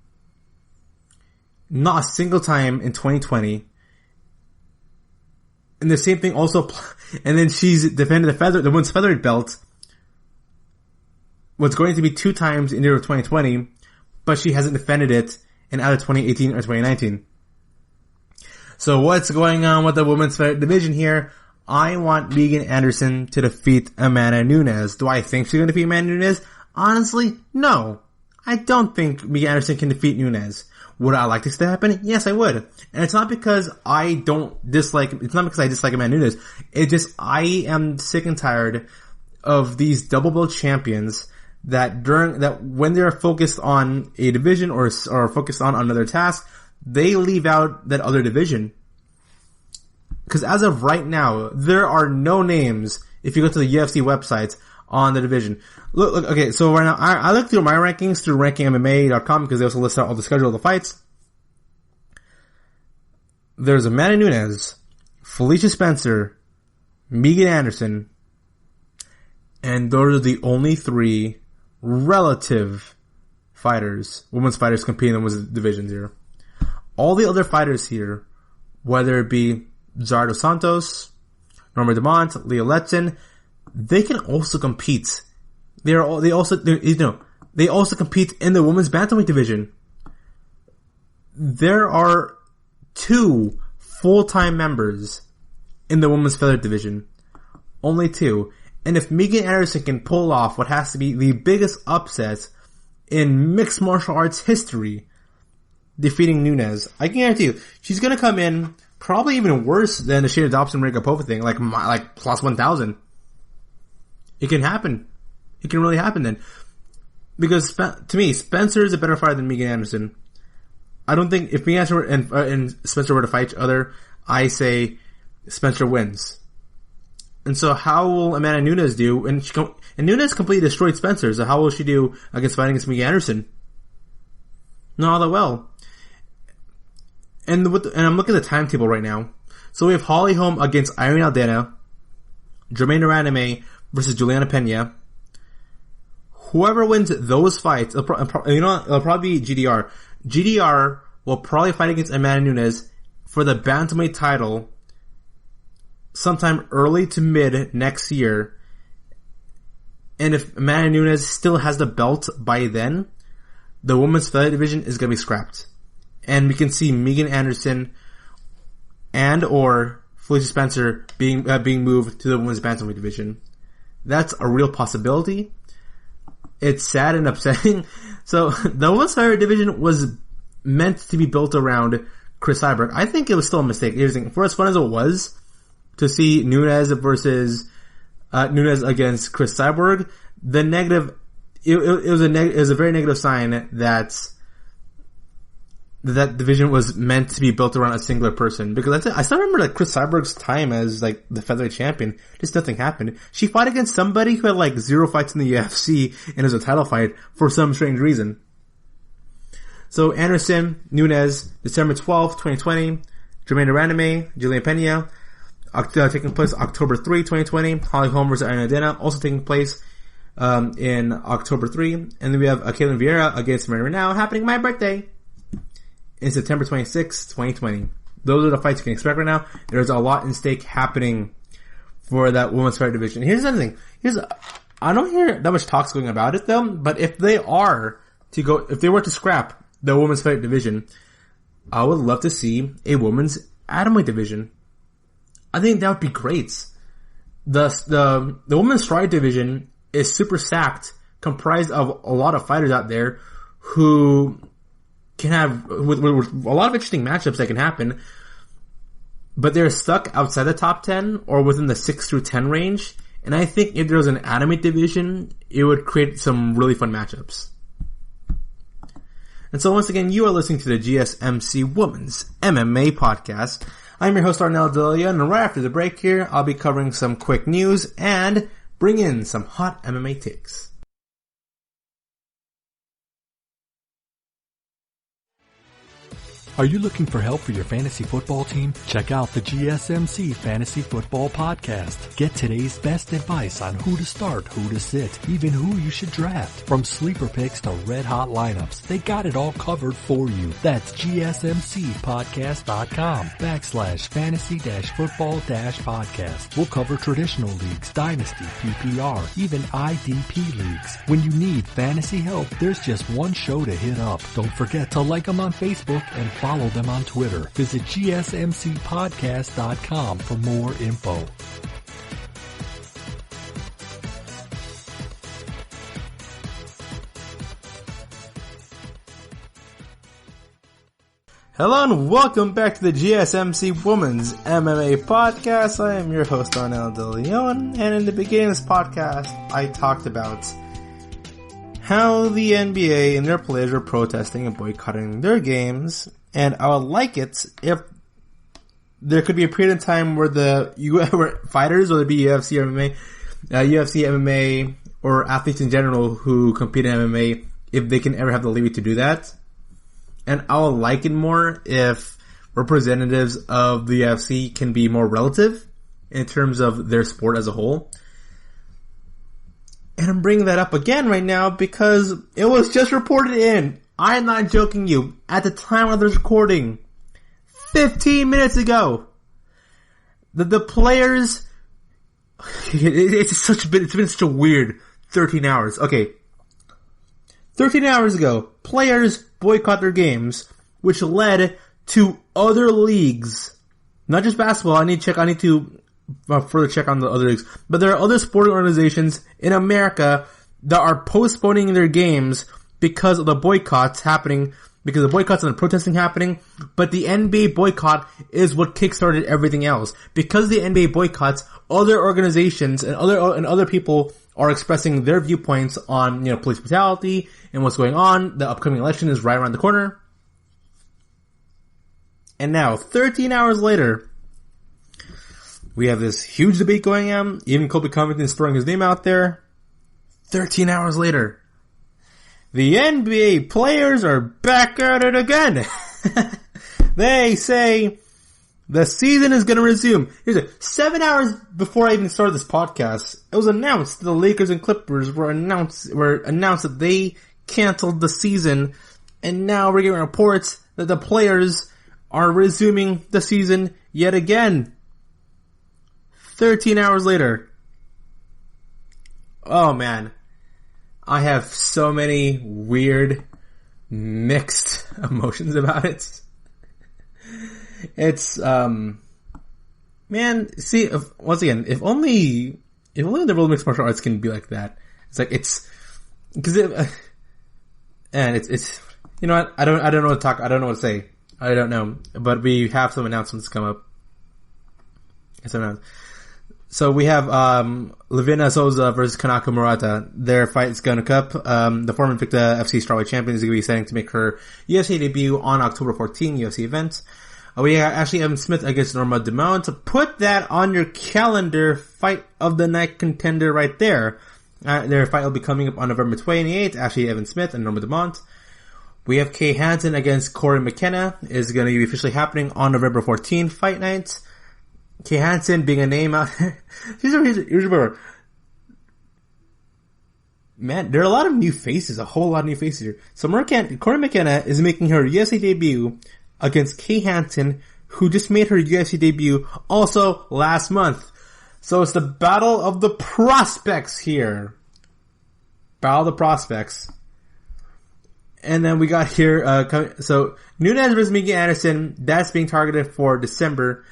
Speaker 2: not a single time in 2020. And the same thing also, and then she's defended the women's featherweight belt, what's going to be 2 times in the year of 2020, but she hasn't defended it in either 2018 or 2019. So what's going on with the women's division here? I want Megan Anderson to defeat Amanda Nunes. Do I think she's going to defeat Amanda Nunes? Honestly, no. I don't think Megan Anderson can defeat Nunes. Would I like this to happen? Yes, I would. And it's not because I dislike Amanda Nunes. It's just, I am sick and tired of these double belt champions that when they're focused on a division or focused on another task, they leave out that other division. Because as of right now, there are no names, if you go to the UFC websites, on the division. Look, okay, so right now, I look through my rankings through rankingmma.com because they also list out all the schedule of the fights. There's Amanda Nunes, Felicia Spencer, Megan Anderson, and those are the only 3 relative fighters, women's fighters competing in the women's divisions here. All the other fighters here, whether it be Zara dos Santos, Norma Dumont, Leah Letson, they can also compete. They also compete in the women's bantamweight division. There are 2 full-time members in the women's featherweight division. Only 2. And if Megan Anderson can pull off what has to be the biggest upset in mixed martial arts history, defeating Nunes, I can guarantee you, she's gonna come in probably even worse than the Shayna Dobson-Ragapova thing, like plus 1,000. It can happen. It can really happen then. Because, to me, Spencer is a better fighter than Megan Anderson. I don't think, if Megan Anderson and Spencer were to fight each other, I say Spencer wins. And so how will Amanda Nunes do? And Nunes completely destroyed Spencer, so how will she do against fighting against Megan Anderson? Not all that well. And I'm looking at the timetable right now. So we have Holly Holm against Irene Aldana, Germaine Ranime versus Juliana Pena. Whoever wins those fights, it'll probably be GDR. GDR will probably fight against Amanda Nunes for the bantamweight title sometime early to mid next year. And if Amanda Nunes still has the belt by then, the women's featherweight division is going to be scrapped. And we can see Megan Anderson and or Felicia Spencer being moved to the women's bantamweight division. That's a real possibility. It's sad and upsetting. So the women's featherweight division was meant to be built around Chris Cyborg. I think it was still a mistake. For as fun as it was to see Nunes versus Nunes against Chris Cyborg, the negative it was a very negative sign that division was meant to be built around a singular person. Because I still remember Chris Cyborg's time as the featherweight champion. Just nothing happened. She fought against somebody who had 0 fights in the UFC and it was a title fight for some strange reason. So Anderson, Nunes, December 12th, 2020. Germaine Ranime, Julian Pena, taking place October 3, 2020. Holly Holm versus Irene Aldana, also taking place in October 3. And then we have Kaylin Vieira against Marina Renau, happening my birthday, in September 26, 2020. Those are the fights you can expect right now. There's a lot in stake happening for that women's featherweight division. Here's the other thing. I don't hear that much talks going about it though, but if they were to scrap the women's featherweight division, I would love to see a women's atomweight division. I think that would be great. The women's strawweight division is super stacked, comprised of a lot of fighters out there who can have with a lot of interesting matchups that can happen, but they're stuck outside the top 10 or within the 6 through 10 range. And I think if there was an atomweight division, it would create some really fun matchups. And so once again, you are listening to the GSMC Women's MMA Podcast. I'm your host, Arnell Delia, and right after the break here, I'll be covering some quick news and bring in some hot MMA takes.
Speaker 3: Are you looking for help for your fantasy football team? Check out the GSMC Fantasy Football Podcast. Get today's best advice on who to start, who to sit, even who you should draft. From sleeper picks to red hot lineups, they got it all covered for you. That's GSMCpodcast.com/fantasy-football-podcast. We'll cover traditional leagues, dynasty, PPR, even IDP leagues. When you need fantasy help, there's just one show to hit up. Don't forget to like them on Facebook and follow them on Twitter. Visit GSMCpodcast.com for more info.
Speaker 2: Hello and welcome back to the GSMC Women's MMA Podcast. I am your host, Arnell De Leon, and in the beginning of this podcast, I talked about how the NBA and their players are protesting and boycotting their games, and I would like it if there could be a period of time where where fighters, whether it be UFC or MMA, MMA, or athletes in general who compete in MMA, if they can ever have the liberty to do that. And I would like it more if representatives of the UFC can be more relative in terms of their sport as a whole. And I'm bringing that up again right now because it was just reported in. I'm not joking you. At the time of this recording, 15 minutes ago, the players, it's been such a weird 13 hours. Okay. 13 hours ago, players boycott their games, which led to other leagues. Not just basketball. I need to further check on the other leagues. But there are other sporting organizations in America that are postponing their games because of the boycotts happening, because of the boycotts and the protesting happening. But the NBA boycott is what kickstarted everything else. Because the NBA boycotts, other organizations and other people are expressing their viewpoints on, police brutality and what's going on. The upcoming election is right around the corner. And now, 13 hours later, we have this huge debate going on. Even Colby Covington's throwing his name out there. 13 hours later, the NBA players are back at it again. They say the season is going to resume. Here's it. 7 hours before I even started this podcast, it was announced that the Lakers and Clippers were announced that they canceled the season, and now we're getting reports that the players are resuming the season yet again. 13 hours later. Oh man. I have so many weird, mixed emotions about it. It's, man, see, once again, if only the real mixed martial arts can be like that. It's like, because it's, you know what, I don't know what to talk, I don't know what to say. I don't know, but we have some announcements come up. So we have, Levina Souza versus Kanako Murata. Their fight is going to cup. The former Invicta FC strawweight champion is going to be setting to make her UFC debut on October 14 UFC event. We have Ashley Evans Smith against Norma Dumont. Put that on your calendar. Fight of the night contender right there. Their fight will be coming up on November 28th. Ashley Evans Smith and Norma Dumont. We have Kay Hansen against Corey McKenna is going to be officially happening on November 14th, fight night. Kay Hansen being a name out. Here's remember. Man, there are a lot of new faces, a whole lot of new faces here. So Corey McKenna is making her UFC debut against Kay Hansen, who just made her UFC debut also last month. So it's the battle of the prospects here. Battle of the prospects. And then we got here, so Nunes versus Miggy Anderson, that's being targeted for December.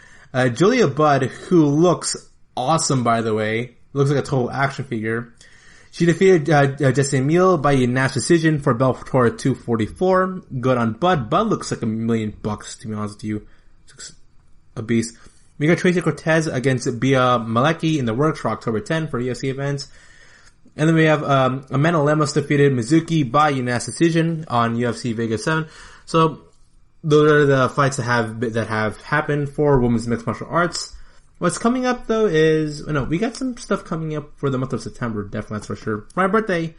Speaker 2: Julia Budd, who looks awesome by the way, looks like a total action figure. She defeated, Jesse Emile by unanimous decision for Bellator 244. Good on Budd. Budd looks like $1 million, to be honest with you. Looks a beast. We got Tracy Cortez against Bia Malecki in the works for October 10 for UFC events. And then we have, Amanda Lemos defeated Mizuki by unanimous decision on UFC Vegas 7. So, those are the fights that have happened for women's mixed martial arts. What's coming up though is, we got some stuff coming up for the month of September, definitely, that's for sure. For my birthday.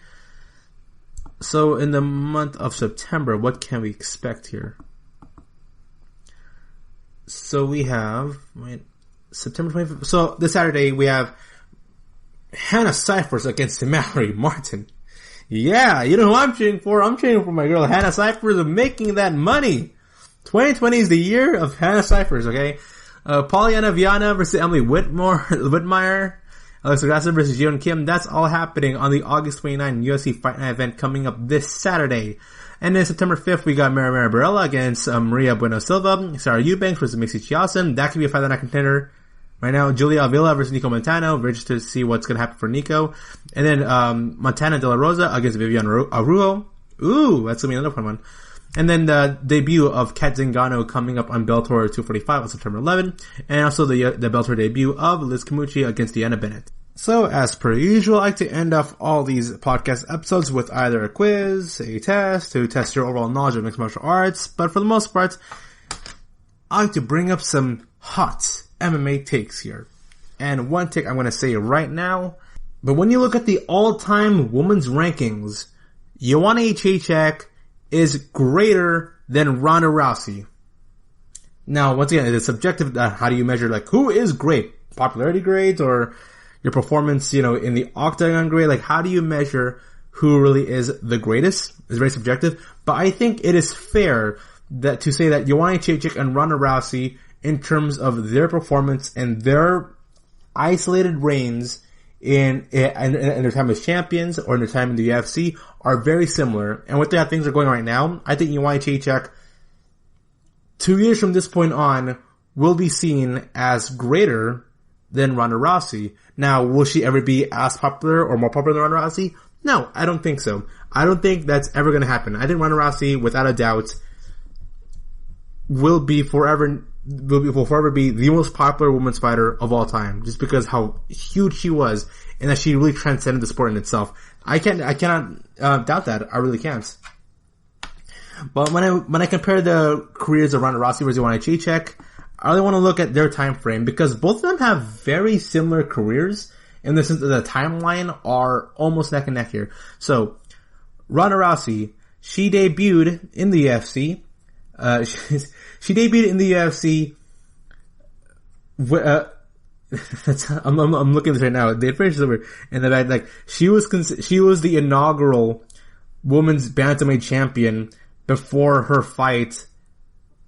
Speaker 2: So, in the month of September, what can we expect here? So we have, September 25th. So, this Saturday we have Hannah Cyphers against Mallory Martin. Yeah, you know who I'm cheering for? I'm cheering for my girl Hannah Cyphers of making that money. 2020 is the year of Hannah Cyphers, okay? Pollyanna Viana versus Emily Whitmire. Alexa Grasso versus Jeon Kim. That's all happening on the August 29 UFC Fight Night event coming up this Saturday. And then September 5th, we got Mara Barella against Maria Bueno Silva. Sarah Eubanks versus Mixie Chiasen. That could be a Fight Night contender. Right now, Julia Avila versus Nico Montano. We're interested to see what's going to happen for Nico. And then Montana De La Rosa against Vivian Arujo. Ooh, that's going to be another fun one. And then the debut of Kat Zingano coming up on Bellator 245 on September 11. And also the Bellator debut of Liz Camucci against Deanna Bennett. So, as per usual, I like to end off all these podcast episodes with either a quiz, a test, to test your overall knowledge of mixed martial arts. But for the most part, I like to bring up some hot MMA takes here. And one take I'm going to say right now. But when you look at the all-time women's rankings, Joanna Jędrzejczyk is greater than Ronda Rousey. Now, once again, it's subjective. How do you measure, who is great? Popularity grades or, your performance, in the octagon grade. Like, how do you measure who really is the greatest? It's very subjective. But I think it is fair that to say that Joanna Jędrzejczyk and Ronda Rousey, in terms of their performance and their isolated reigns in their time as champions or in their time in the UFC, are very similar. And with how things are going right now, I think Joanna Jędrzejczyk, 2 years from this point on, will be seen as greater than Ronda Rousey. Now, will she ever be as popular or more popular than Ronda Rousey? No, I don't think so. I don't think that's ever going to happen. I think Ronda Rousey, without a doubt, will forever be the most popular women's fighter of all time, just because how huge she was and that she really transcended the sport in itself. I cannot doubt that. I really can't. But when I compare the careers of Ronda Rousey versus Joanna Jędrzejczyk, I really want to look at their time frame, because both of them have very similar careers in the sense that the timeline are almost neck and neck here. So, Ronda Rousey, she debuted in the UFC. She debuted in the UFC. I'm looking at this right now. The information is over in the back. Like, she was the inaugural women's bantamweight champion before her fight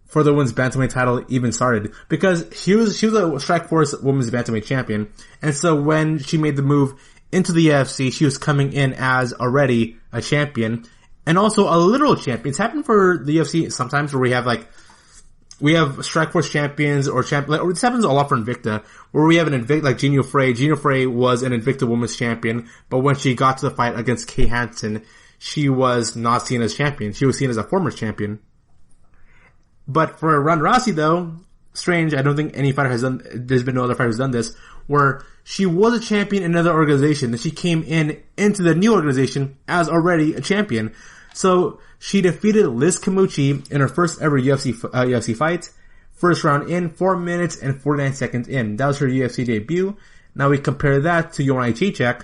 Speaker 2: for the women's bantamweight title even started, because she was a Strikeforce women's bantamweight champion, and so when she made the move into the UFC, she was coming in as already a champion and also a literal champion. It's happened for the UFC sometimes where we have Strikeforce champions or this happens a lot for Invicta, where we have an Invicta like Gina Frey. Gina Frey was an Invicta women's champion, but when she got to the fight against Kay Hansen, she was not seen as champion. She was seen as a former champion. But for Ronda Rousey, though, strange, I don't think any fighter has done, there's been no other fighter who's done this, where she was a champion in another organization, and she came into the new organization as already a champion. So, she defeated Liz Camucci in her first ever UFC fight. First round in, 4 minutes and 49 seconds in. That was her UFC debut. Now we compare that to Joanna Jędrzejczyk.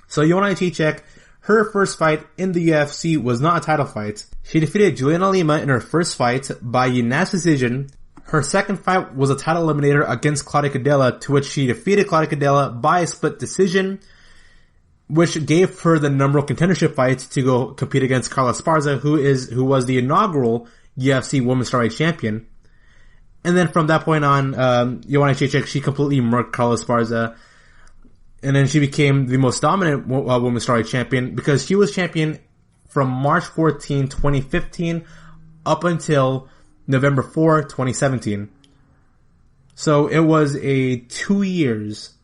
Speaker 2: So, Joanna Jędrzejczyk, her first fight in the UFC was not a title fight. She defeated Juliana Lima in her first fight by unanimous decision. Her second fight was a title eliminator against Claudia Cadella, to which she defeated Claudia Cadella by a split decision, which gave her the number one contendership fight to go compete against Carla Esparza, who was the inaugural UFC Women's Strawweight champion. And then from that point on, Joanna Jędrzejczyk, she completely murked Carla Esparza. And then she became the most dominant women's strawweight champion, because she was champion from March 14, 2015 up until November 4, 2017. So it was a 2 years,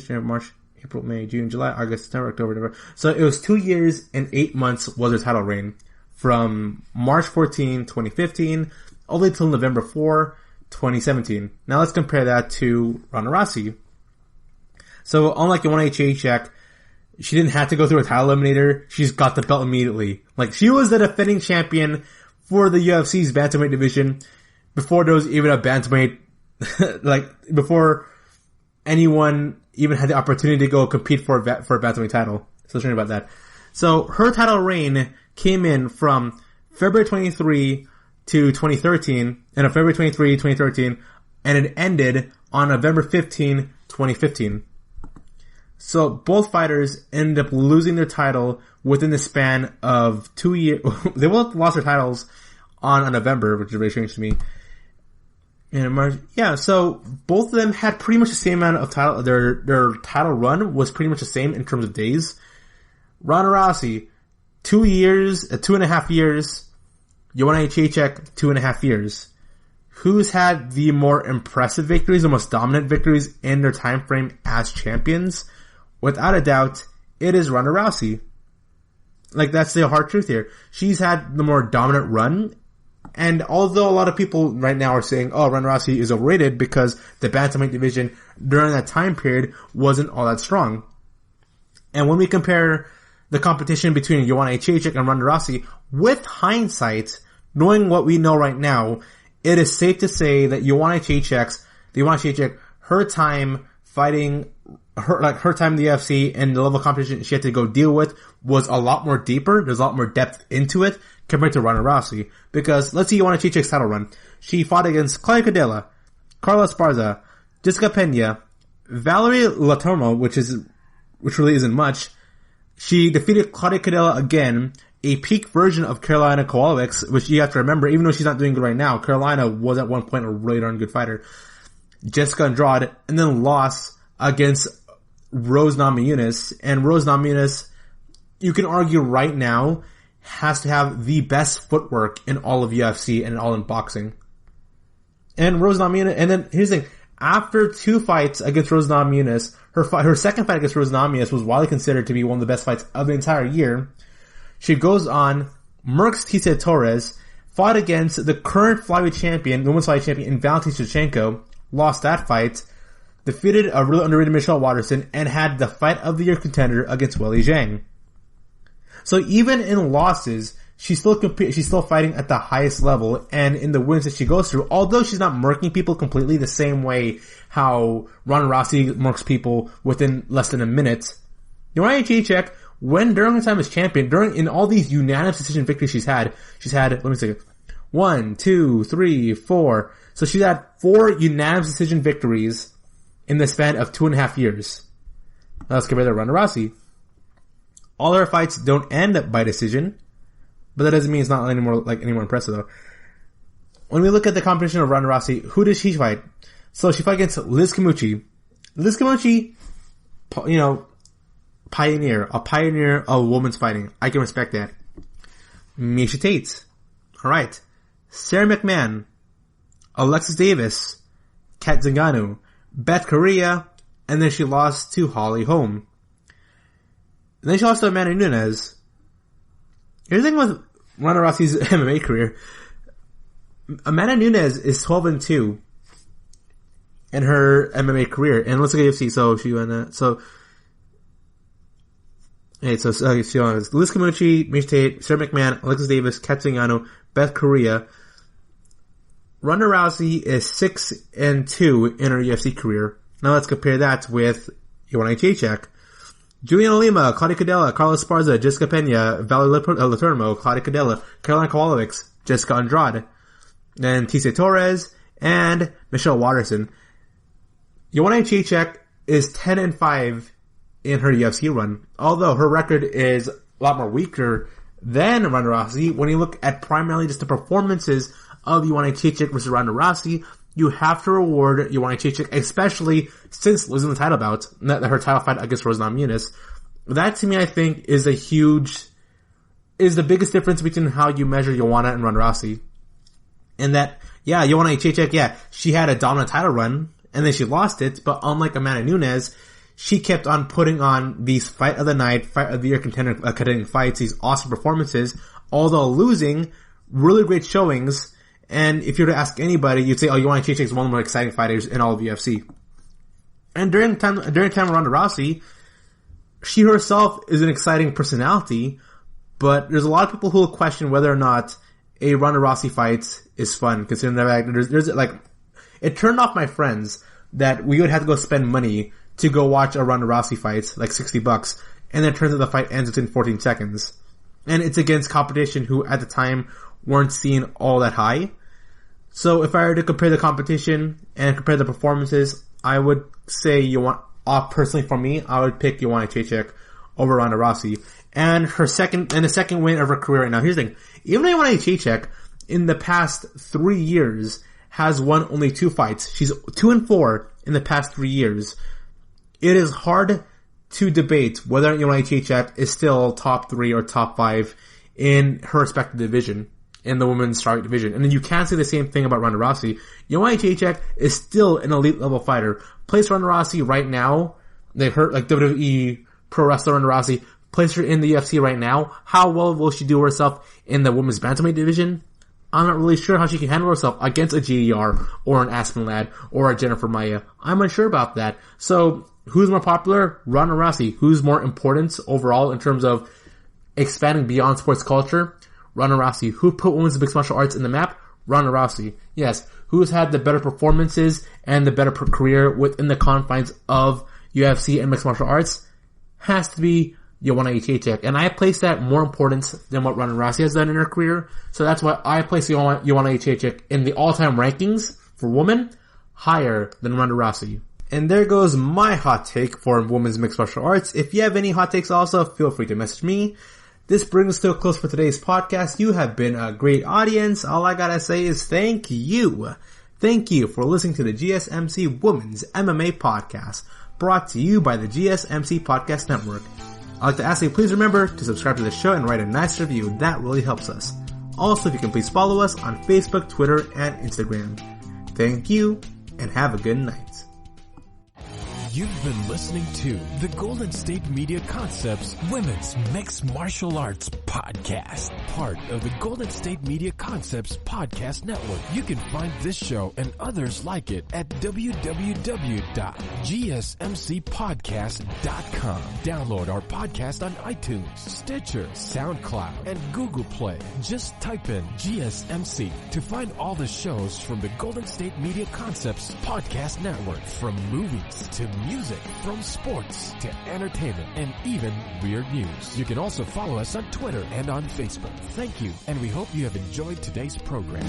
Speaker 2: March, April, May, June, July, August, September, October, November. So it was 2 years and 8 months was her title reign, from March 14, 2015 all the way till November 4, 2017. Now let's compare that to Ronda Rousey. So, unlike Joanna Jędrzejczyk, she didn't have to go through a title eliminator. She's got the belt immediately. Like, she was the defending champion for the UFC's bantamweight division before there was even a bantamweight, before anyone even had the opportunity to go compete for a bantamweight title. So, let's learn about that. So, her title reign came in from February 23 to 2013, and on February 23, 2013, and it ended on November 15, 2015. So both fighters ended up losing their title within the span of 2 years. They both lost their titles on November, which is very strange to me. And March, yeah, so both of them had pretty much the same amount of title. Their title run was pretty much the same in terms of days. Ronda Rousey, 2.5 years. Joanna Jędrzejczyk, 2.5 years. Who's had the more impressive victories, the most dominant victories in their time frame as champions? Without a doubt, it is Ronda Rousey. Like, that's the hard truth here. She's had the more dominant run, and although a lot of people right now are saying, oh, Ronda Rousey is overrated because the bantamweight division during that time period wasn't all that strong. And when we compare the competition between Joanna Jędrzejczyk and Ronda Rousey, with hindsight, knowing what we know right now, it is safe to say that Joanna Jędrzejczyk, her time fighting, her time in the UFC and the level of competition she had to go deal with was a lot more deeper. There's a lot more depth into it compared to Ronda Rousey. Because let's see Joanna Jędrzejczyk's title run. She fought against Claudia Cadella, Carla Esparza, Jessica Pena, Valerie Latourneau, which really isn't much, she defeated Claudia Cadella again, a peak version of Carolina Kowalkiewicz, which you have to remember, even though she's not doing good right now, Carolina was at one point a really darn good fighter. Jessica Andrade, and then lost against Rose Namajunas. And Rose Namajunas, you can argue right now, has to have the best footwork in all of UFC and all in boxing. And Rose Namajunas, and then here's the thing, after 2 fights against Rose Namajunas, her second fight against Rose Namajunas was widely considered to be one of the best fights of the entire year. She goes on, murks Tisa Torres, fought against the current flyweight champion, the women's flyweight champion, in Valentina Shevchenko, lost that fight, defeated a really underrated Michelle Waterson, and had the fight of the year contender against Weili Zhang. So even in losses, she's still fighting at the highest level, and in the wins that she goes through, although she's not murking people completely the same way how Ronda Rousey murks people within less than a minute. Joanna Jędrzejczyk, during her time as champion, in all these unanimous decision victories she's had, let me see, 1, 2, 3, 4. So she's had 4 unanimous decision victories in the span of 2.5 years. Now let's compare that to Ronda Rousey. All her fights don't end by decision, but that doesn't mean it's not any more impressive though. When we look at the competition of Ronda Rousey, who does she fight? So she fight against Liz Camucci. Liz Camucci, pioneer of women's fighting. I can respect that. Miesha Tate. Alright. Sarah McMahon. Alexis Davis. Kat Zingano. Beth Correa. And then she lost to Holly Holm. And then she lost to Amanda Nunes. Here's the thing with Ronda Rousey's MMA career. Amanda Nunes is 12-2 in her MMA career. And let's look at UFC. So she went, she won Liz Camucci, Miesha Tate, Sarah McMahon, Alexis Davis, Kat Zingano, Beth Correa. Ronda Rousey is 6-2 in her UFC career. Now let's compare that with Joanna Jędrzejczyk. Juliana Lima, Claudia Cadella, Carlos Esparza, Jessica Pena, Valerie Latourneau, Claudia Cadella, Carolina Kowalkiewicz, Jessica Andrade, then Tisa Torres, and Michelle Waterson. Joanna Jędrzejczyk is 10-5 in her UFC run, although her record is a lot more weaker than Ronda Rousey. When you look at primarily just the performances of Joanna Jędrzejczyk versus Ronda Rousey, you have to reward Joanna Jędrzejczyk, especially since losing the title bout, her title fight against Rose Namajunas. That to me, I think, is the biggest difference between how you measure Joanna and Ronda Rousey. And that, Joanna Jędrzejczyk, she had a dominant title run, and then she lost it, but unlike Amanda Nunes, she kept on putting on these fight of the night, fight of the year contending fights, these awesome performances, although losing really great showings. And if you were to ask anybody, you'd say, Joanna Jędrzejczyk is one of the more exciting fighters in all of UFC. And during time with Ronda Rousey, she herself is an exciting personality, but there's a lot of people who will question whether or not a Ronda Rousey fight is fun, considering that it turned off my friends that we would have to go spend money to go watch a Ronda Rousey fight, like $60, and then it turns out the fight ends within 14 seconds. And it's against competition who at the time weren't seen all that high. So if I were to compare the competition and compare the performances, I would say personally for me, I would pick Joanna Jędrzejczyk over Ronda Rousey. And the second win of her career right now. Here's the thing. Even Joanna Jędrzejczyk, in the past 3 years, has won only 2 fights. She's 2-4 in the past 3 years. It is hard to debate whether Joanna Jędrzejczyk is still top 3 or top 5 in her respective division, in the women's strawweight division. And then you can't say the same thing about Ronda Rousey. Joanna Jędrzejczyk is still an elite level fighter. Place Ronda Rousey right now, they've heard like WWE pro wrestler Ronda Rousey, place her in the UFC right now. How well will she do herself in the women's bantamweight division? I'm not really sure how she can handle herself against a GER or an Aspen Ladd or a Jennifer Maia. I'm unsure about that. So, who's more popular? Ronda Rousey. Who's more important overall in terms of expanding beyond sports culture? Ronda Rousey. Who put women's mixed martial arts in the map? Ronda Rousey. Yes. Who's had the better performances and the better career within the confines of UFC and mixed martial arts? Has to be Joanna Jędrzejczyk. And I place that more important than what Ronda Rousey has done in her career. So that's why I place Joanna Jędrzejczyk in the all-time rankings for women higher than Ronda Rousey. And there goes my hot take for women's mixed martial arts. If you have any hot takes also, feel free to message me. This brings us to a close for today's podcast. You have been a great audience. All I gotta say is thank you. Thank you for listening to the GSMC Women's MMA Podcast, brought to you by the GSMC Podcast Network. I'd like to ask you, please remember to subscribe to the show and write a nice review. That really helps us. Also, if you can please follow us on Facebook, Twitter, and Instagram. Thank you, and have a good night.
Speaker 1: You've been listening to the Golden State Media Concepts Women's Mixed Martial Arts Podcast, part of the Golden State Media Concepts Podcast Network. You can find this show and others like it at www.gsmcpodcast.com. Download our podcast on iTunes, Stitcher, SoundCloud, and Google Play. Just type in GSMC to find all the shows from the Golden State Media Concepts Podcast Network, from movies to music, from sports to entertainment, and even weird news. You can also follow us on Twitter and on Facebook. Thank you, and we hope you have enjoyed today's program.